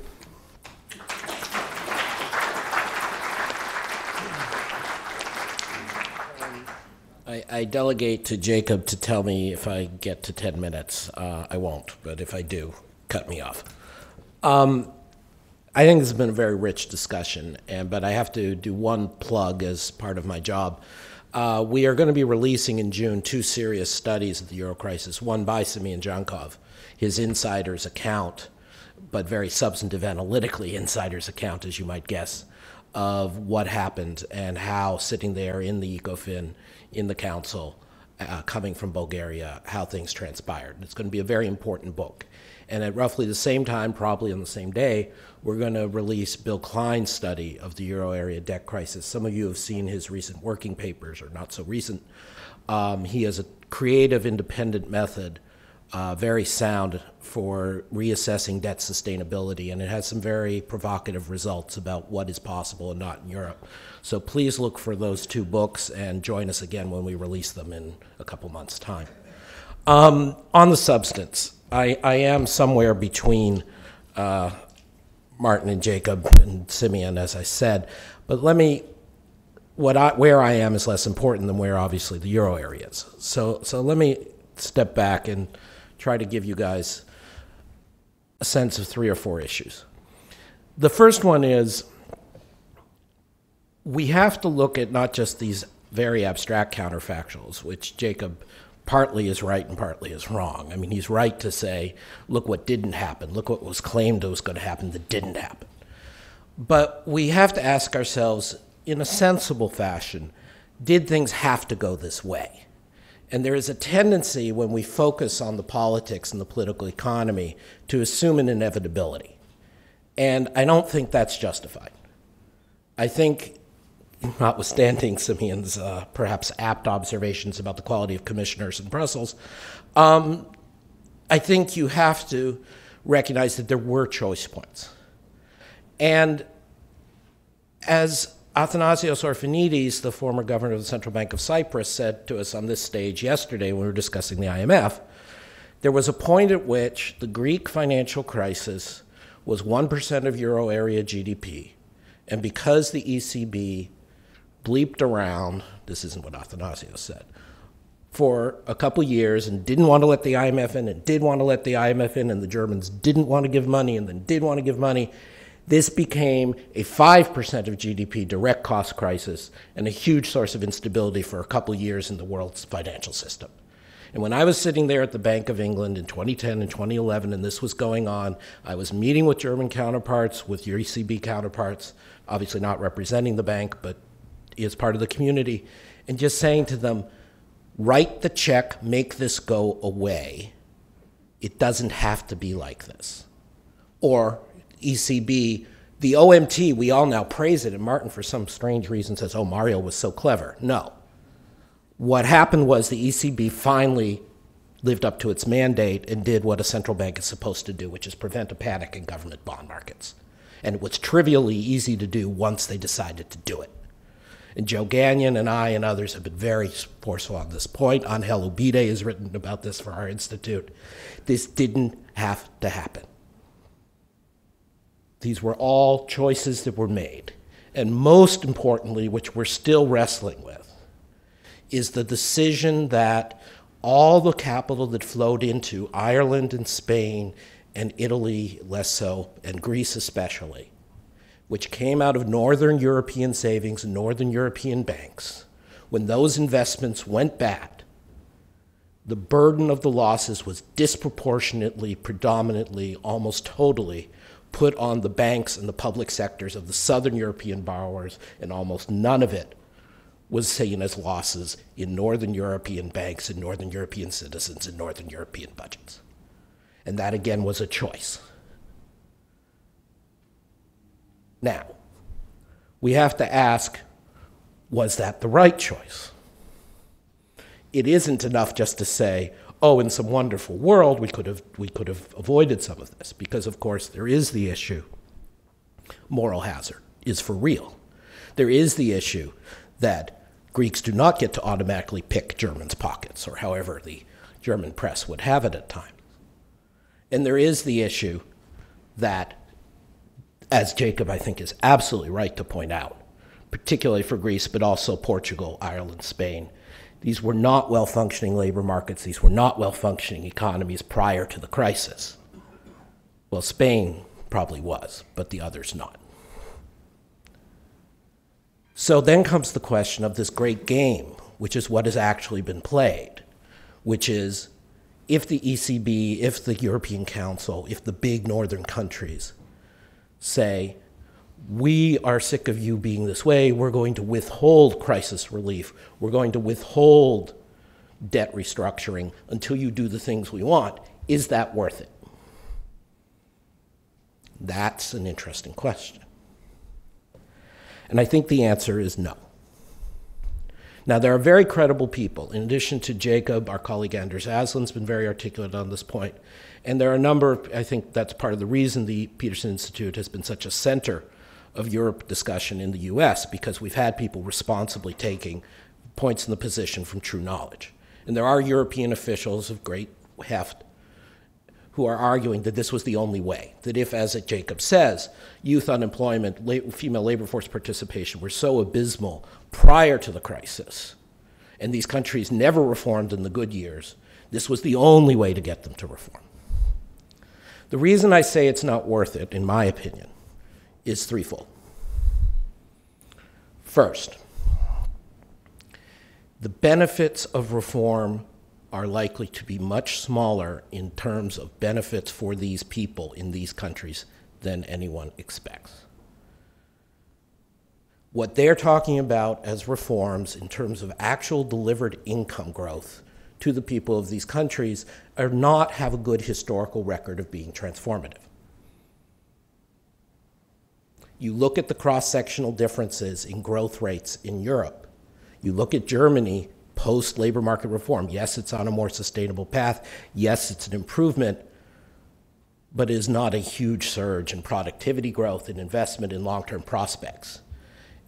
I delegate to Jacob to tell me if I get to 10 minutes. I won't, but if I do, cut me off. I think this has been a very rich discussion, but I have to do one plug as part of my job. We are going to be releasing in June 2 serious studies of the Euro crisis, one by Simeon Jankov, his insider's account, but very substantive analytically insider's account, as you might guess, of what happened and how sitting there in the ECOFIN, in the Council, coming from Bulgaria, how things transpired. It's going to be a very important book. And at roughly the same time, probably on the same day, we're going to release Bill Klein's study of the euro area debt crisis. Some of you have seen his recent working papers, or not so recent. He has a creative, independent method, very sound for reassessing debt sustainability, and it has some very provocative results about what is possible and not in Europe. So please look for those two books and join us again when we release them in a couple months' time. On the substance, I am somewhere between Martin and Jacob and Simeon, as I said, but where I am is less important than where obviously the euro area is. So let me step back and try to give you guys a sense of 3 or 4 issues. The first one is we have to look at not just these very abstract counterfactuals, which Jacob partly is right and partly is wrong. I mean, he's right to say, look what didn't happen, look what was claimed was going to happen that didn't happen. But we have to ask ourselves, in a sensible fashion, did things have to go this way? And there is a tendency when we focus on the politics and the political economy to assume an inevitability. And I don't think that's justified. I think, notwithstanding Simeon's perhaps apt observations about the quality of commissioners in Brussels, I think you have to recognize that there were choice points. And as Athanasios Orphanides, the former governor of the Central Bank of Cyprus, said to us on this stage yesterday when we were discussing the IMF, there was a point at which the Greek financial crisis was 1% of euro area GDP, and because the ECB bleeped around, this isn't what Athanasios said, for a couple years and didn't want to let the IMF in and did want to let the IMF in, and the Germans didn't want to give money and then did want to give money, this became a 5% of GDP direct cost crisis and a huge source of instability for a couple years in the world's financial system. And when I was sitting there at the Bank of England in 2010 and 2011 and this was going on, I was meeting with German counterparts, with your ECB counterparts, obviously not representing the bank, but as part of the community, and just saying to them, write the check, make this go away. It doesn't have to be like this. Or ECB, the OMT, we all now praise it, and Martin for some strange reason says, oh, Mario was so clever. No. What happened was the ECB finally lived up to its mandate and did what a central bank is supposed to do, which is prevent a panic in government bond markets. And it was trivially easy to do once they decided to do it. And Joe Gagnon and I and others have been very forceful on this point. Angel Ubide has written about this for our institute. This didn't have to happen. These were all choices that were made. And most importantly, which we're still wrestling with, is the decision that all the capital that flowed into Ireland and Spain and Italy less so, and Greece especially, which came out of Northern European savings and Northern European banks, when those investments went bad, the burden of the losses was disproportionately, predominantly, almost totally put on the banks and the public sectors of the Southern European borrowers, and almost none of it was seen as losses in Northern European banks and Northern European citizens and Northern European budgets. And that, again, was a choice. Now, we have to ask, was that the right choice? It isn't enough just to say, oh, in some wonderful world, we could have avoided some of this, because, of course, there is the issue. Moral hazard is for real. There is the issue that Greeks do not get to automatically pick Germans' pockets, or however the German press would have it at times. And there is the issue that, as Jacob, I think, is absolutely right to point out, particularly for Greece, but also Portugal, Ireland, Spain, these were not well-functioning labor markets. These were not well-functioning economies prior to the crisis. Well, Spain probably was, but the others not. So then comes the question of this great game, which is what has actually been played, which is if the ECB, if the European Council, if the big northern countries say, we are sick of you being this way, we're going to withhold crisis relief, we're going to withhold debt restructuring until you do the things we want, is that worth it? That's an interesting question. And I think the answer is no. Now, there are very credible people. In addition to Jacob, our colleague Anders Aslan's been very articulate on this point. And there are a number, I think that's part of the reason the Peterson Institute has been such a center of Europe discussion in the US, because we've had people responsibly taking points in the position from true knowledge. And there are European officials of great heft who are arguing that this was the only way, that if, as Jacob says, youth unemployment, female labor force participation were so abysmal prior to the crisis, and these countries never reformed in the good years, this was the only way to get them to reform. The reason I say it's not worth it, in my opinion, is threefold. First, the benefits of reform are likely to be much smaller in terms of benefits for these people in these countries than anyone expects. What they're talking about as reforms in terms of actual delivered income growth to the people of these countries are not have a good historical record of being transformative. You look at the cross-sectional differences in growth rates in Europe. You look at Germany post-labor market reform. Yes, it's on a more sustainable path. Yes, it's an improvement, but it is not a huge surge in productivity growth and investment in long-term prospects.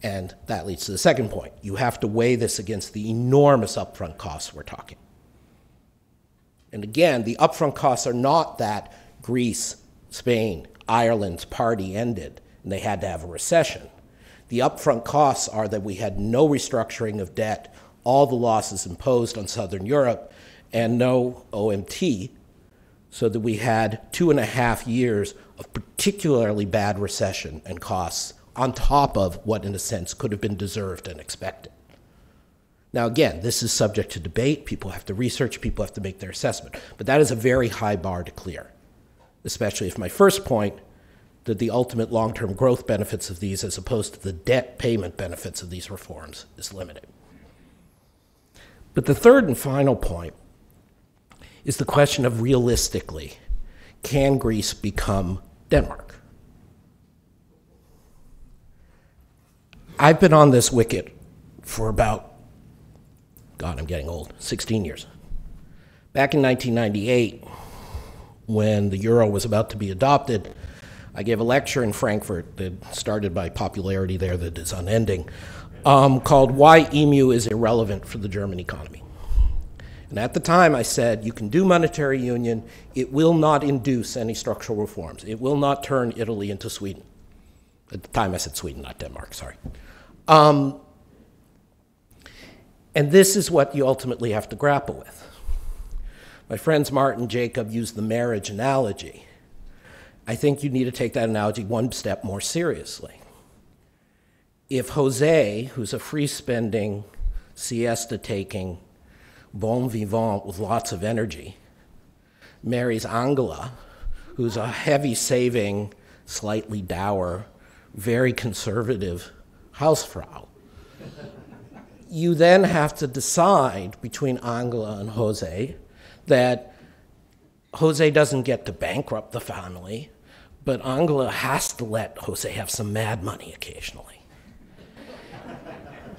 And that leads to the second point. You have to weigh this against the enormous upfront costs we're talking. And again, the upfront costs are not that Greece, Spain, Ireland's party ended and they had to have a recession. The upfront costs are that we had no restructuring of debt, all the losses imposed on Southern Europe, and no OMT, so that we had 2.5 years of particularly bad recession and costs on top of what, in a sense, could have been deserved and expected. Now, again, this is subject to debate. People have to research, people have to make their assessment. But that is a very high bar to clear, especially if my first point, that the ultimate long-term growth benefits of these, as opposed to the debt payment benefits of these reforms, is limited. But the third and final point is the question of, realistically, can Greece become Denmark? I've been on this wicket for about, God, I'm getting old, 16 years. Back in 1998, when the euro was about to be adopted, I gave a lecture in Frankfurt that started by popularity there that is unending, called Why EMU is Irrelevant for the German Economy. And at the time I said, you can do monetary union, it will not induce any structural reforms. It will not turn Italy into Sweden. At the time I said Sweden, not Denmark, sorry. And this is what you ultimately have to grapple with. My friends Martin and Jacob used the marriage analogy. I think you need to take that analogy one step more seriously. If Jose, who's a free-spending, siesta-taking, bon vivant with lots of energy, marries Angela, who's a heavy-saving, slightly dour, very conservative housefrau, you then have to decide between Angela and Jose that Jose doesn't get to bankrupt the family, but Angela has to let Jose have some mad money occasionally.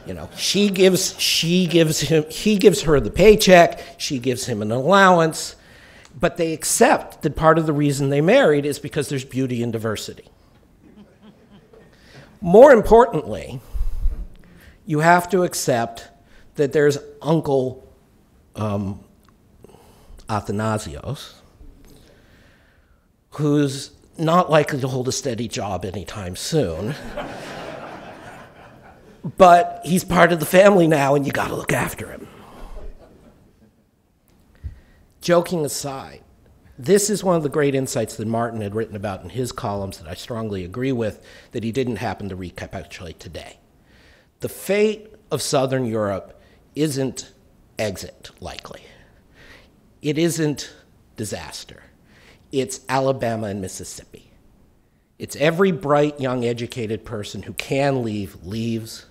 You know, he gives her the paycheck, she gives him an allowance, but they accept that part of the reason they married is because there's beauty in diversity. More importantly, you have to accept that there's Uncle Athanasios, who's not likely to hold a steady job anytime soon. But he's part of the family now, and you got to look after him. Joking aside, this is one of the great insights that Martin had written about in his columns that I strongly agree with, that he didn't happen to recapitulate today. The fate of Southern Europe isn't exit likely. It isn't disaster. It's Alabama and Mississippi. It's every bright, young, educated person who can leave, leaves.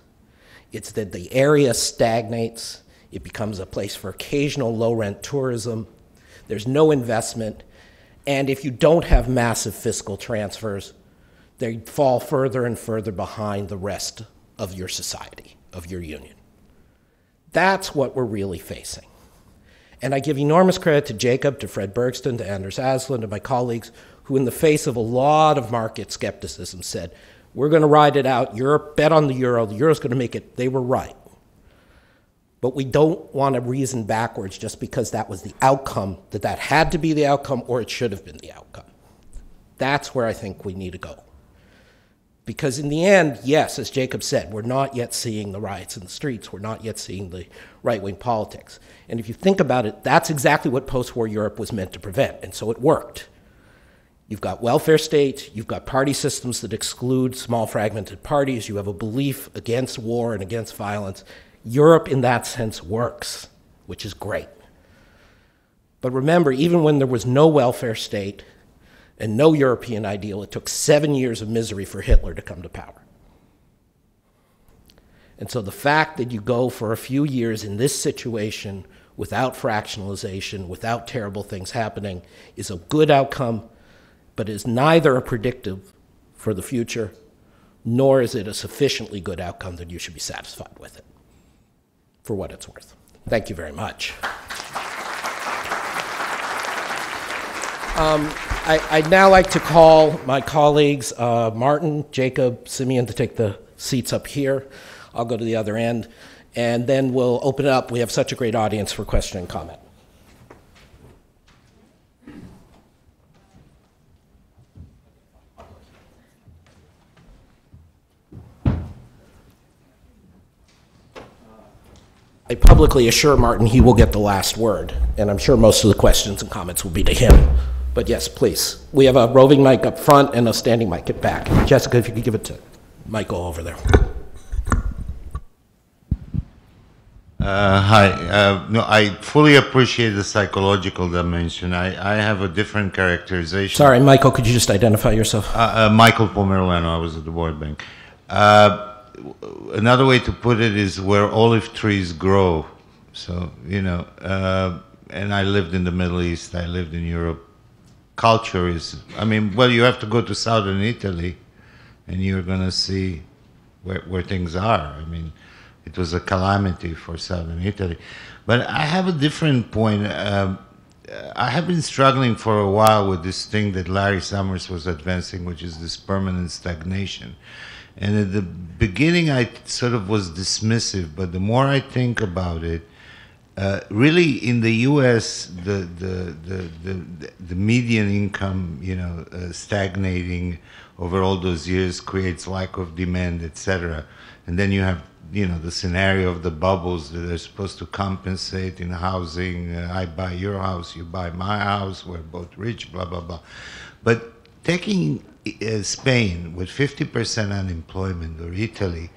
It's that the area stagnates. It becomes a place for occasional low-rent tourism. There's no investment. And if you don't have massive fiscal transfers, they fall further and further behind the rest of your society, of your union. That's what we're really facing. And I give enormous credit to Jacob, to Fred Bergston, to Anders Aslan, to my colleagues, who in the face of a lot of market skepticism said, we're going to ride it out, Europe, bet on the euro's going to make it. They were right. But we don't want to reason backwards just because that was the outcome, that had to be the outcome or it should have been the outcome. That's where I think we need to go. Because in the end, yes, as Jacob said, we're not yet seeing the riots in the streets. We're not yet seeing the right-wing politics. And if you think about it, that's exactly what post-war Europe was meant to prevent, and so it worked. You've got welfare states, you've got party systems that exclude small fragmented parties, you have a belief against war and against violence. Europe, in that sense, works, which is great. But remember, even when there was no welfare state and no European ideal, it took 7 years of misery for Hitler to come to power. And so the fact that you go for a few years in this situation without fractionalization, without terrible things happening, is a good outcome, but is neither a predictive for the future, nor is it a sufficiently good outcome that you should be satisfied with it, for what it's worth. Thank you very much. I'd now like to call my colleagues, Martin, Jacob, Simeon, to take the seats up here. I'll go to the other end, and then we'll open it up. We have such a great audience for question and comment. publicly assure Martin he will get the last word, and I'm sure most of the questions and comments will be to him. But yes, please. We have a roving mic up front and a standing mic at back. Jessica, if you could give it to Michael over there. Hi. No, I fully appreciate the psychological dimension. I have a different characterization. Sorry, Michael, could you just identify yourself? Michael Pomerleano, I was at the World Bank. Another way to put it is where olive trees grow. So, you know, and I lived in the Middle East, I lived in Europe. Culture is, I mean, well, you have to go to southern Italy and you're going to see where things are. I mean, it was a calamity for southern Italy. But I have a different point. I have been struggling for a while with this thing that Larry Summers was advancing, which is this permanent stagnation. And at the beginning, I sort of was dismissive, but the more I think about it, really in the U.S., the median income, you know, stagnating over all those years creates lack of demand, etc. And then you have, you know, the scenario of the bubbles that are supposed to compensate in housing. I buy your house, you buy my house, we're both rich, blah, blah, blah. But taking Spain with 50% unemployment, or Italy,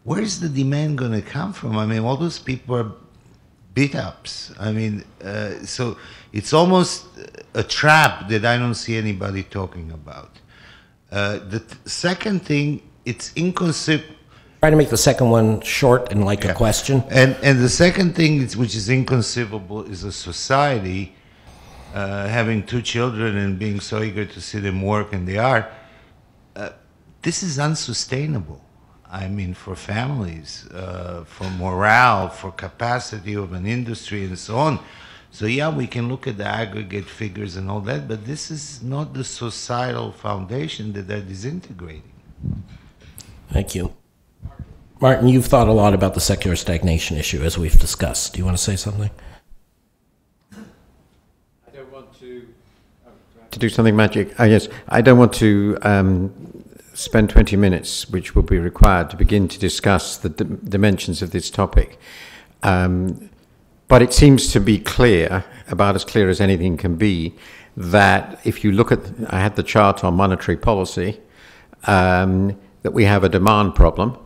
where is the demand going to come from? I mean, all those people are beat-ups. I mean, so it's almost a trap that I don't see anybody talking about. The second thing, it's inconceivable. Try to make the second one short and like a question. And the second thing, which is inconceivable, is a society having 2 children and being so eager to see them work, and they are. This is unsustainable. I mean, for families, for morale, for capacity of an industry, and so on. So yeah, we can look at the aggregate figures and all that, but this is not the societal foundation that they're disintegrating. Thank you. Martin, you've thought a lot about the secular stagnation issue, as we've discussed. Do you want to say something? I don't want to do something magic. Yes, I don't want to spend 20 minutes, which will be required to begin to discuss the dimensions of this topic. But it seems to be clear, about as clear as anything can be, that if you look at, I had the chart on monetary policy, that we have a demand problem.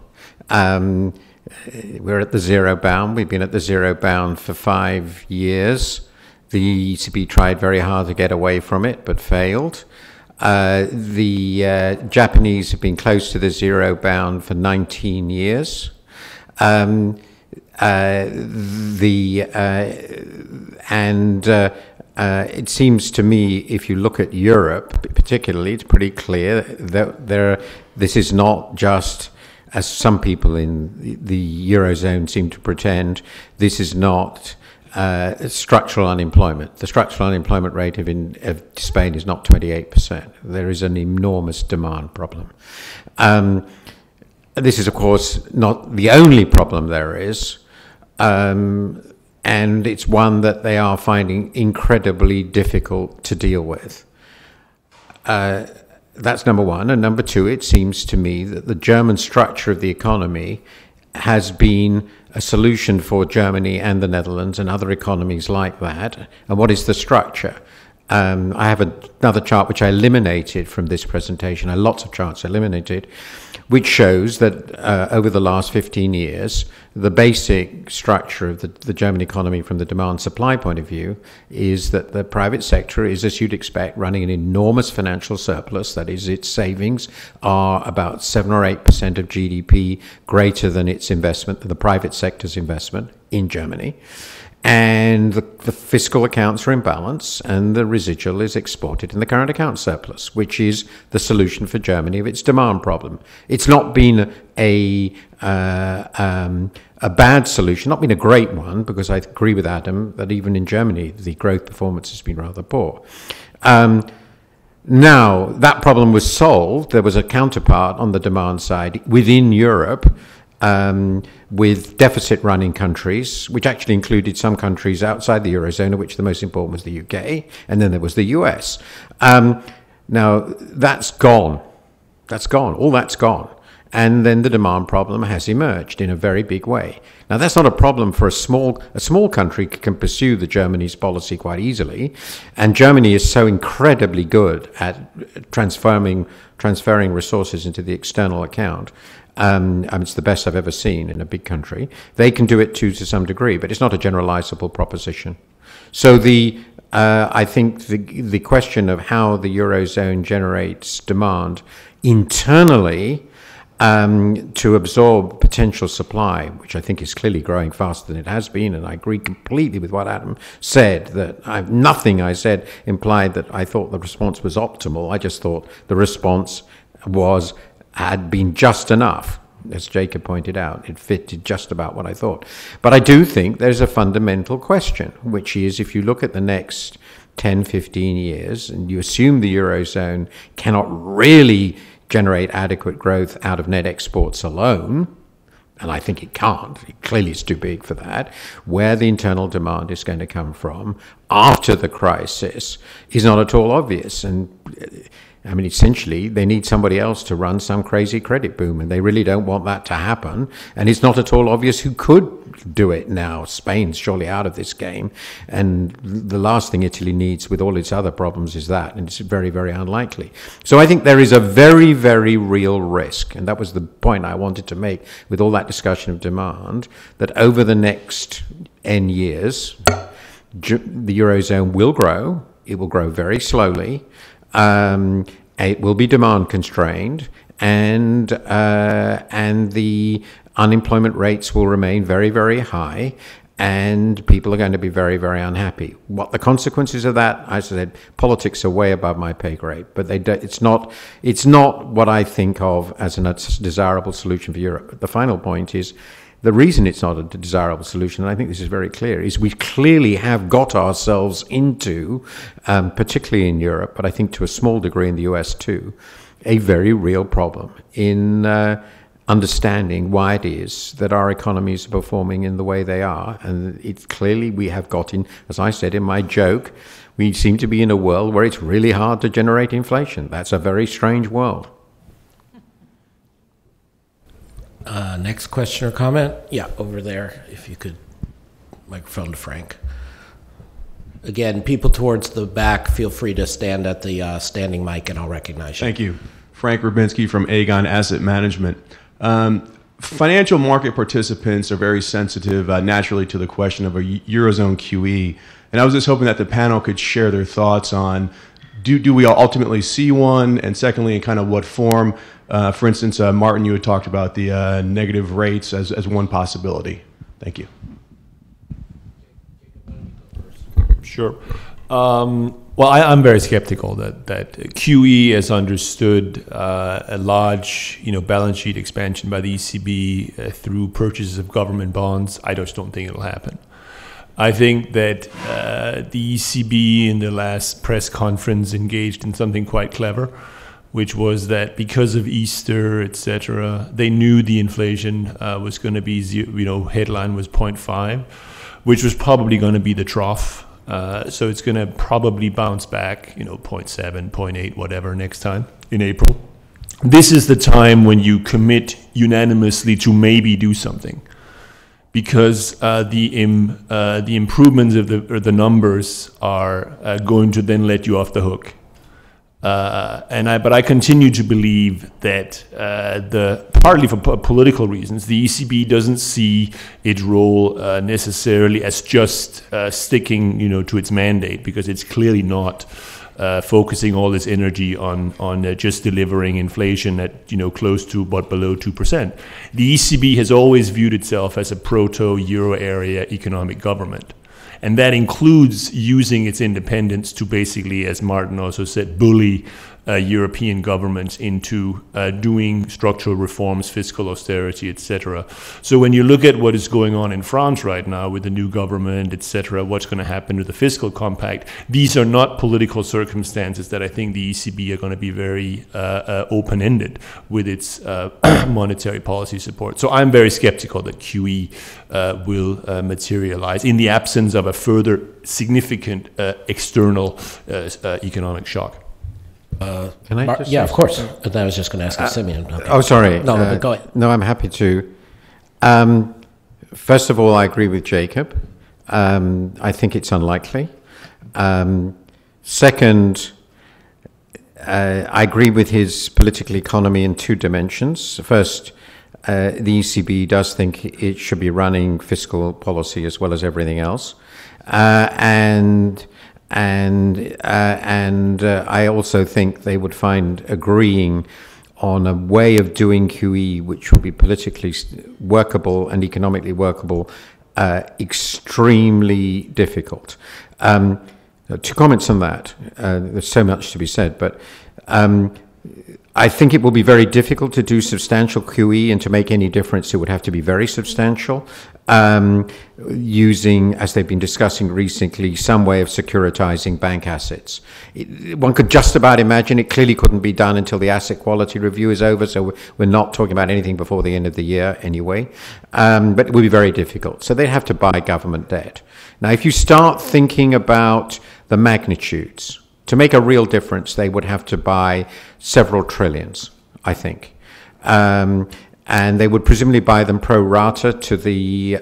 We're at the zero bound. We've been at the zero bound for 5 years. The ECB tried very hard to get away from it, but failed. The Japanese have been close to the zero bound for 19 years. It seems to me, if you look at Europe particularly, it's pretty clear that this is not just, as some people in the Eurozone seem to pretend, this is not structural unemployment. The structural unemployment rate of Spain is not 28%. There is an enormous demand problem. This is, of course, not the only problem there is, and it's one that they are finding incredibly difficult to deal with. That's number one. And number two, it seems to me that the German structure of the economy has been a solution for Germany and the Netherlands and other economies like that. And what is the structure? I have another chart which I eliminated from this presentation. Lots of charts eliminated, which shows that over the last 15 years, the basic structure of the German economy from the demand-supply point of view is that the private sector is, as you'd expect, running an enormous financial surplus. That is, its savings are about 7 or 8% of GDP greater than its investment, the private sector's investment in Germany. And the fiscal accounts are in balance, and the residual is exported in the current account surplus, which is the solution for Germany of its demand problem. It's not been a bad solution, not been a great one, because I agree with Adam that even in Germany the growth performance has been rather poor. Now, that problem was solved. There was a counterpart on the demand side within Europe, with deficit-running countries, which actually included some countries outside the Eurozone, of which the most important was the UK, and then there was the US. Now, that's gone. That's gone. All that's gone. and then the demand problem has emerged in a very big way. Now, that's not a problem for a small country can pursue the Germany's policy quite easily, and Germany is so incredibly good at transferring resources into the external account. It's the best I've ever seen in a big country. They can do it too to some degree, but it's not a generalizable proposition. So I think the question of how the Eurozone generates demand internally to absorb potential supply, which I think is clearly growing faster than it has been, and I agree completely with what Adam said, that nothing I said implied that I thought the response was optimal. I just thought the response had been just enough. As Jacob pointed out, it fitted just about what I thought. But I do think there's a fundamental question, which is if you look at the next 10, 15 years, and you assume the Eurozone cannot really generate adequate growth out of net exports alone, and I think it can't, clearly it's too big for that, where the internal demand is going to come from after the crisis is not at all obvious. And I mean, essentially, they need somebody else to run some crazy credit boom, and they really don't want that to happen. And it's not at all obvious who could do it now. Spain's surely out of this game, and the last thing Italy needs with all its other problems is that, and it's very, very unlikely. So I think there is a very, very real risk, and that was the point I wanted to make with all that discussion of demand, that over the next N years, the Eurozone will grow. It will grow very slowly. It will be demand constrained, and the unemployment rates will remain very, very high, and people are going to be very, very unhappy. What the consequences of that, as I said, politics are way above my pay grade, but it's not what I think of as a desirable solution for Europe. The final point is, the reason it's not a desirable solution, and I think this is very clear, is we clearly have got ourselves into, particularly in Europe, but I think to a small degree in the US too, a very real problem in understanding why it is that our economies are performing in the way they are. And it's clearly we have got in, as I said in my joke, we seem to be in a world where it's really hard to generate inflation. That's a very strange world. Next question or comment? Yeah, over there, if you could, microphone to Frank. Again, people towards the back, feel free to stand at the standing mic and I'll recognize you. Thank you. Frank Rubinski from Aegon Asset Management. Financial market participants are very sensitive naturally to the question of a Eurozone QE. And I was just hoping that the panel could share their thoughts on, do we ultimately see one? And secondly, in kind of what form? For instance, Martin, you had talked about the negative rates as one possibility. Thank you. Sure. Well, I'm very skeptical that QE has understood a large, balance sheet expansion by the ECB through purchases of government bonds. I just don't think it'll happen. I think that the ECB in the last press conference engaged in something quite clever, which was that because of Easter, etc., they knew the inflation was going to be, headline was 0.5, which was probably going to be the trough. So it's going to probably bounce back, 0.7, 0.8, whatever, next time in April. This is the time when you commit unanimously to maybe do something, because the improvements of the numbers are going to then let you off the hook. But I continue to believe that partly for political reasons, the ECB doesn't see its role necessarily as just sticking, to its mandate, because it's clearly not focusing all its energy on just delivering inflation at close to but below 2%. The ECB has always viewed itself as a proto-euro area economic government. And that includes using its independence to basically, as Martin also said, bully European governments into doing structural reforms, fiscal austerity, etc. So when you look at what is going on in France right now with the new government, etc., what's going to happen to the fiscal compact, these are not political circumstances that I think the ECB are going to be very open-ended with its monetary policy support. So I'm very skeptical that QE will materialize in the absence of a further significant external economic shock. Can I just Yeah, say of course. And I was just going to ask Simeon. Okay. Oh, sorry. No, no, go ahead. No, I'm happy to. First of all, I agree with Jacob. I think it's unlikely. Second, I agree with his political economy in two dimensions. First, the ECB does think it should be running fiscal policy as well as everything else. And I also think they would find agreeing on a way of doing QE which will be politically workable and economically workable extremely difficult. Two comments on that. There's so much to be said, but I think it will be very difficult to do substantial QE, and to make any difference, it would have to be very substantial, using, as they've been discussing recently, some way of securitizing bank assets. One could just about imagine it clearly couldn't be done until the asset quality review is over, so we're not talking about anything before the end of the year anyway, but it would be very difficult. So they'd have to buy government debt. Now, if you start thinking about the magnitudes, to make a real difference, they would have to buy several trillions, I think. And they would presumably buy them pro rata to the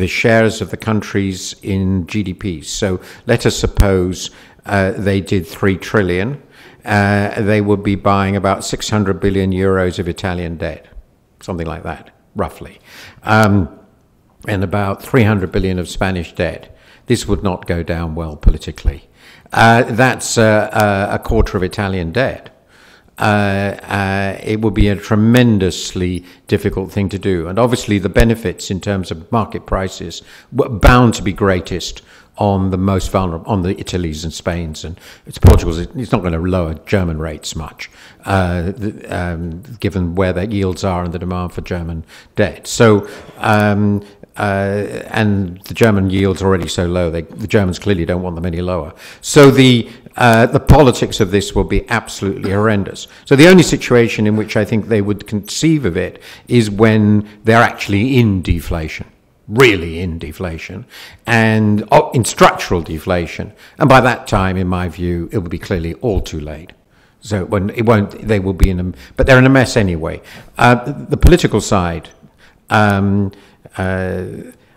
shares of the countries in GDP. So let us suppose they did 3 trillion. They would be buying about 600 billion euros of Italian debt, something like that, roughly, and about 300 billion of Spanish debt. This would not go down well politically. That's a quarter of Italian debt. It would be a tremendously difficult thing to do. And obviously the benefits in terms of market prices were bound to be greatest on the most vulnerable, on the Italies and Spains. And it's Portugal's, it's not going to lower German rates much, given where their yields are and the demand for German debt. So, and the German yields are already so low, the Germans clearly don't want them any lower. So the politics of this will be absolutely horrendous. So the only situation in which I think they would conceive of it is when they're actually in deflation, really in deflation, and in structural deflation. And by that time, in my view, it will be clearly all too late. So when it won't, they will be in a, but they're in a mess anyway. The political side,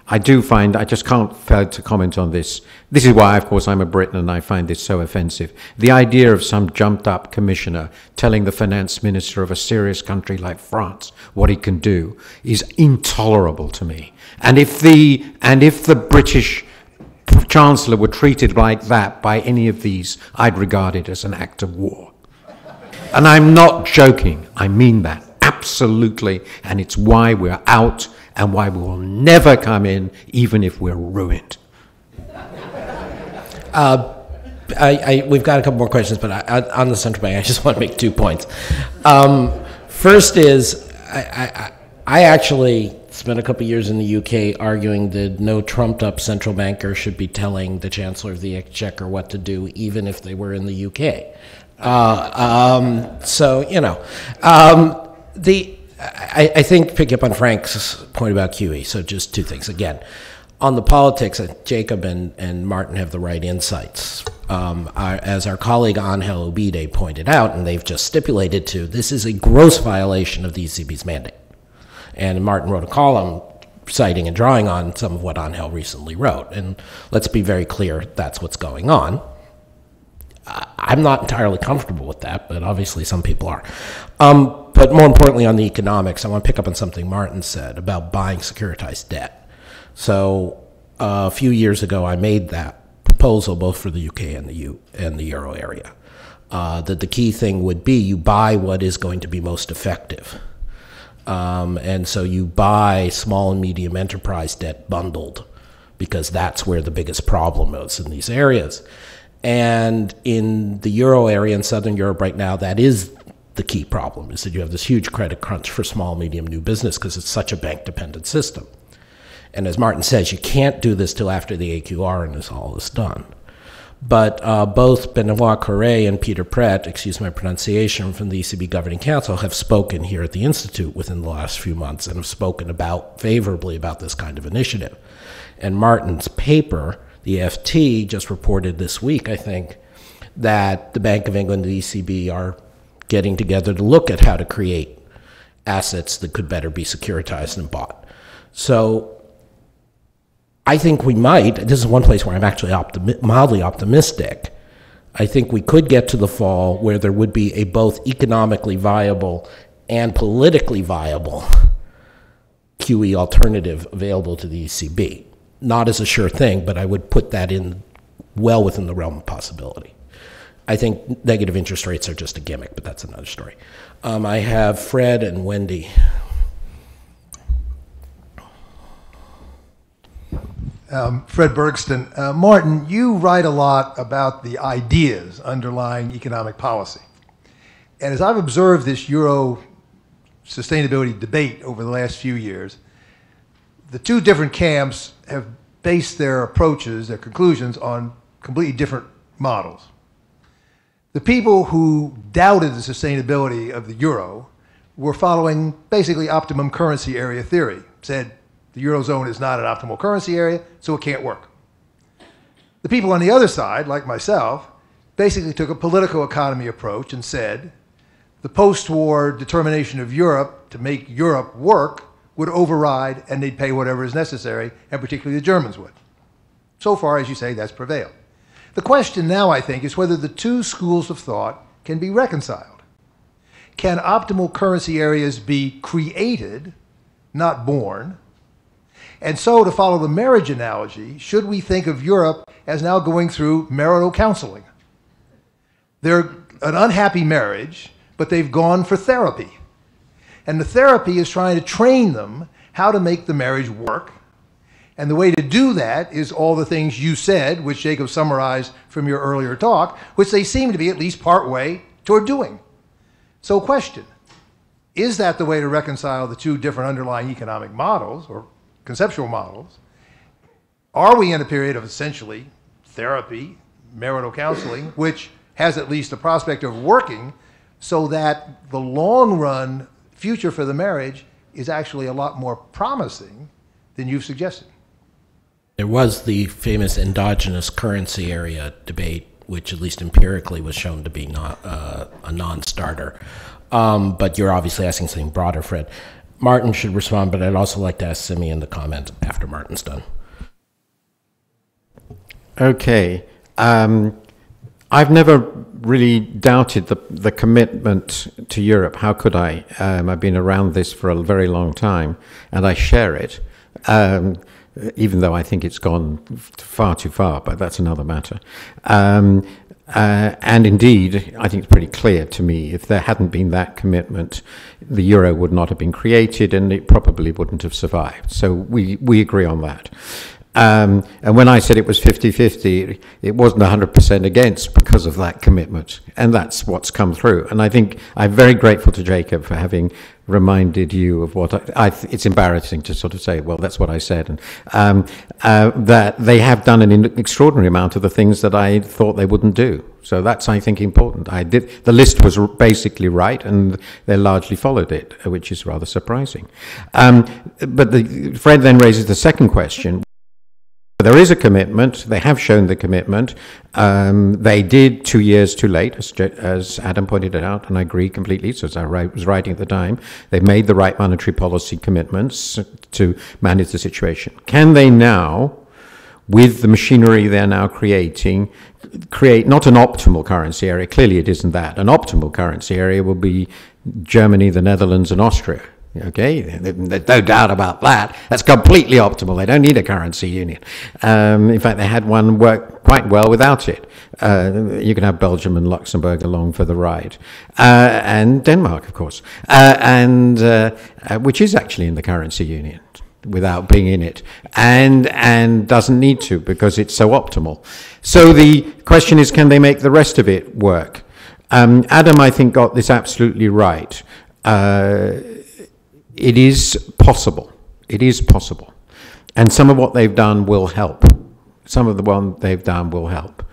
I do find, I just can't fail to comment on this. This is why, of course, I'm a Briton and I find this so offensive. The idea of some jumped up commissioner telling the finance minister of a serious country like France what he can do is intolerable to me. And if the British Chancellor were treated like that by any of these, I'd regard it as an act of war. And I'm not joking, I mean that, absolutely, and it's why we're out and why we will never come in, even if we're ruined. We've got a couple more questions, but on the central bank, I just want to make 2 points. First is, I actually spent a couple years in the UK arguing that no trumped-up central banker should be telling the Chancellor of the Exchequer what to do, even if they were in the UK. So, you know, I think, pick up on Frank's point about QE, so just 2 things. Again, on the politics, Jacob and Martin have the right insights. As our colleague Angel Ubide pointed out, and they've just stipulated to, this is a gross violation of the ECB's mandate. And Martin wrote a column citing and drawing on some of what Angel recently wrote. And let's be very clear, that's what's going on. I'm not entirely comfortable with that, but obviously some people are. But more importantly, on the economics, I want to pick up on something Martin said about buying securitized debt. So a few years ago, I made that proposal both for the UK and the Euro area, that the key thing would be you buy what is going to be most effective. And so you buy small and medium enterprise debt bundled, because that's where the biggest problem is in these areas. And in the Euro area in Southern Europe right now, that is the key problem, is that you have this huge credit crunch for small, medium, new business because it's such a bank-dependent system. And as Martin says, you can't do this till after the AQR and this all is done. But both Benoit Cœuré and Peter Pratt, excuse my pronunciation, from the ECB Governing Council have spoken here at the Institute within the last few months and have spoken favorably about this kind of initiative. And Martin's paper, the FT, just reported this week, I think, that the Bank of England and the ECB are getting together to look at how to create assets that could better be securitized and bought. So I think we might, this is one place where I'm actually mildly optimistic. I think we could get to the fall where there would be a both economically viable and politically viable QE alternative available to the ECB. Not as a sure thing, but I would put that in well within the realm of possibility. I think negative interest rates are just a gimmick, but that's another story. I have Fred and Wendy. Fred Bergston. Martin, you write a lot about the ideas underlying economic policy. And as I've observed this Euro sustainability debate over the last few years, the two different camps have based their approaches, their conclusions, on completely different models. The people who doubted the sustainability of the euro were following basically optimum currency area theory, said the Eurozone is not an optimal currency area, so it can't work. The people on the other side, like myself, basically took a political economy approach and said the post-war determination of Europe to make Europe work would override and they'd pay whatever is necessary, and particularly the Germans would. So far, as you say, that's prevailed. The question now, I think, is whether the two schools of thought can be reconciled. Can optimal currency areas be created, not born? And so, to follow the marriage analogy, should we think of Europe as now going through marital counseling? They're an unhappy marriage, but they've gone for therapy. And the therapy is trying to train them how to make the marriage work. And the way to do that is all the things you said, which Jacob summarized from your earlier talk, which they seem to be at least part way toward doing. So question, is that the way to reconcile the two different underlying economic models or conceptual models? Are we in a period of essentially therapy, marital counseling, which has at least the prospect of working so that the long run future for the marriage is actually a lot more promising than you've suggested? There was the famous endogenous currency area debate, which at least empirically was shown to be not a non-starter. But you're obviously asking something broader, Fred. Martin should respond, but I'd also like to ask Simeon the comment after Martin's done. Okay. I've never really doubted the commitment to Europe. How could I? I've been around this for a very long time, and I share it. Even though I think it's gone far too far, but that's another matter. And indeed, I think it's pretty clear to me, if there hadn't been that commitment, the euro would not have been created and it probably wouldn't have survived. So we agree on that. And when I said it was 50-50, it wasn't 100% against because of that commitment. And that's what's come through. And I think I'm very grateful to Jacob for having reminded you of what it's embarrassing to sort of say, well, that's what I said. And that they have done an extraordinary amount of the things that I thought they wouldn't do. So that's, I think, important. The list was basically right, and they largely followed it, which is rather surprising. But Fred then raises the second question. There is a commitment. They have shown the commitment. They did 2 years too late, as Adam pointed out, and I agree completely. So as I was writing at the time, they've made the right monetary policy commitments to manage the situation. Can they now, with the machinery they're now creating, create not an optimal currency area? Clearly it isn't that. An optimal currency area will be Germany, the Netherlands, and Austria. Okay, there's no doubt about that. That's completely optimal. They don't need a currency union. In fact, they had one work quite well without it. You can have Belgium and Luxembourg along for the ride, and Denmark, of course, which is actually in the currency union without being in it, and doesn't need to because it's so optimal. So the question is, can they make the rest of it work? Adam, I think, got this absolutely right. It is possible. It is possible. And some of what they've done will help. Some of the one they've done will help.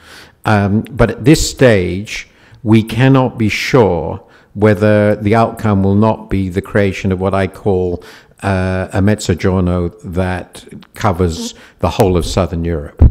But at this stage, we cannot be sure whether the outcome will not be the creation of what I call a mezzogiorno that covers the whole of Southern Europe.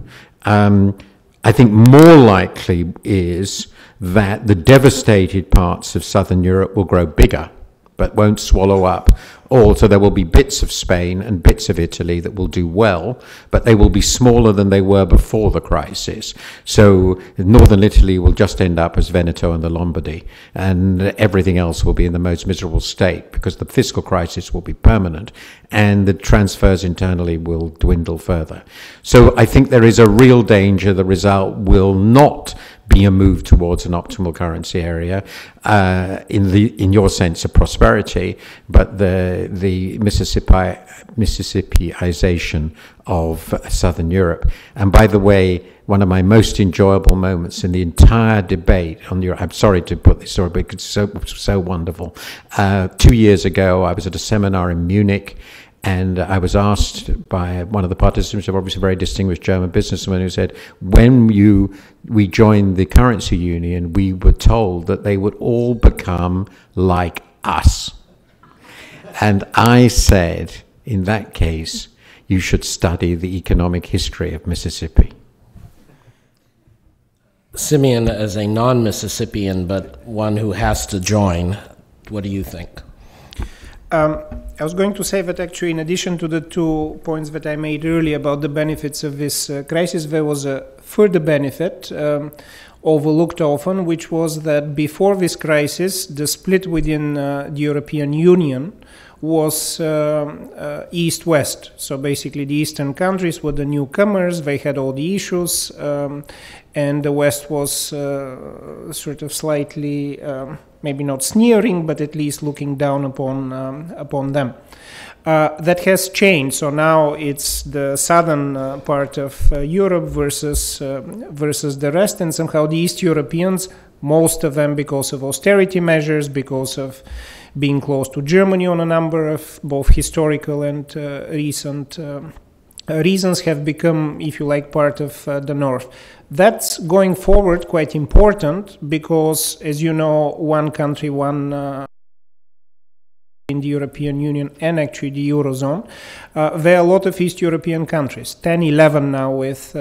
I think more likely is that the devastated parts of southern Europe will grow bigger, but won't swallow up all. So there will be bits of Spain and bits of Italy that will do well, but they will be smaller than they were before the crisis. So northern Italy will just end up as Veneto and the Lombardy, and everything else will be in the most miserable state because the fiscal crisis will be permanent and the transfers internally will dwindle further. So I think there is a real danger the result will not be a move towards an optimal currency area in your sense of prosperity, but the Mississippiization of southern Europe. And by the way, one of my most enjoyable moments in the entire debate on Europe, I'm sorry to put this story, but it's so wonderful. 2 years ago, I was at a seminar in Munich, and I was asked by one of the participants, obviously a very distinguished German businessman, who said, when we joined the currency union, we were told that they would all become like us. And I said, in that case, you should study the economic history of Mississippi. Simeon, as a non-Mississippian, but one who has to join, what do you think? I was going to say that actually, in addition to the 2 points that I made earlier about the benefits of this crisis, there was a further benefit overlooked often, which was that before this crisis, the split within the European Union was east-west. So basically the eastern countries were the newcomers, they had all the issues, and the west was sort of slightly, maybe not sneering, but at least looking down upon them. That has changed, so now it's the southern part of Europe versus the rest, and somehow the East Europeans, most of them because of austerity measures, because of being close to Germany on a number of both historical and recent reasons, have become, if you like, part of the North. That's going forward quite important because, as you know, one country, one in the European Union and actually the Eurozone, there are a lot of East European countries, 10, 11 now with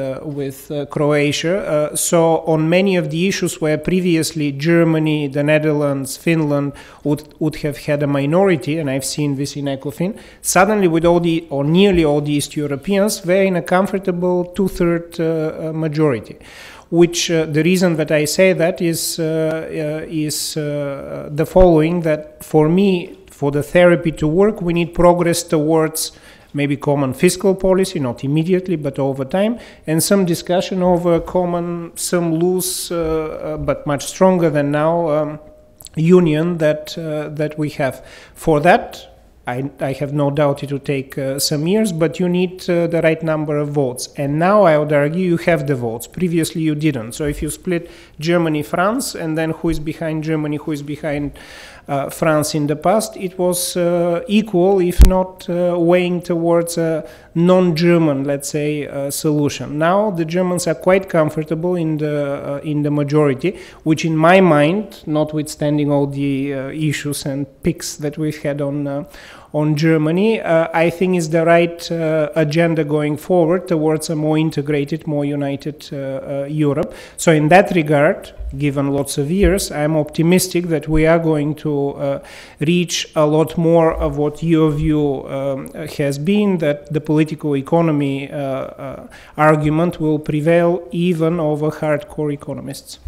Croatia. So on many of the issues where previously Germany, the Netherlands, Finland would have had a minority, and I've seen this in ECOFIN, suddenly with all the, or nearly all the East Europeans, they're in a comfortable two-thirds majority. Which the reason that I say that is the following, that for me, for the therapy to work, we need progress towards maybe common fiscal policy, not immediately, but over time, and some discussion over common, some loose, but much stronger than now, union that we have. For that, I have no doubt it will take some years, but you need the right number of votes. And now I would argue you have the votes. Previously you didn't. So if you split Germany, France, and then who is behind Germany, who is behind France in the past, it was equal, if not weighing towards a non-German, let's say, solution. Now the Germans are quite comfortable in the majority, which in my mind, notwithstanding all the issues and picks that we've had on Germany, I think is the right agenda going forward towards a more integrated, more united Europe. So in that regard, given lots of years, I'm optimistic that we are going to reach a lot more of what your view has been, that the political economy argument will prevail even over hardcore economists.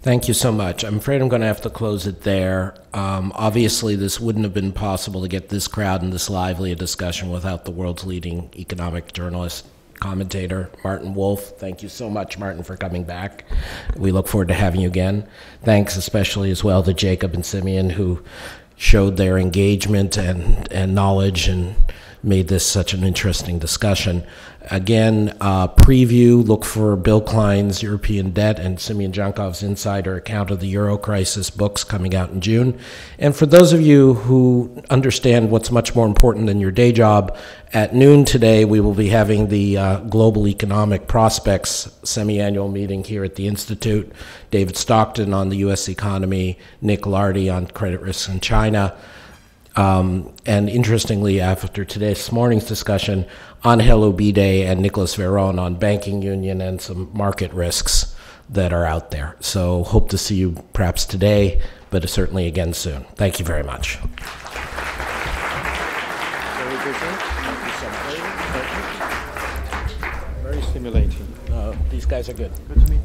Thank you so much. I'm afraid I'm going to have to close it there. Obviously, this wouldn't have been possible to get this crowd and this lively a discussion without the world's leading economic journalist, commentator, Martin Wolf. Thank you so much, Martin, for coming back. We look forward to having you again. Thanks especially as well to Jacob and Simeon, who showed their engagement and knowledge and made this such an interesting discussion. Again, preview, look for Bill Klein's European Debt and Simeon Jankov's Insider Account of the Euro Crisis books coming out in June. And for those of you who understand what's much more important than your day job, at noon today we will be having the Global Economic Prospects semi-annual meeting here at the Institute. David Stockton on the U.S. economy, Nick Lardy on credit risks in China. And interestingly, after this morning's discussion, Angel Obide and Nicholas Veron on banking union and some market risks that are out there. So hope to see you perhaps today, but certainly again soon. Thank you very much. Very stimulating. These guys are good. Good to meet you.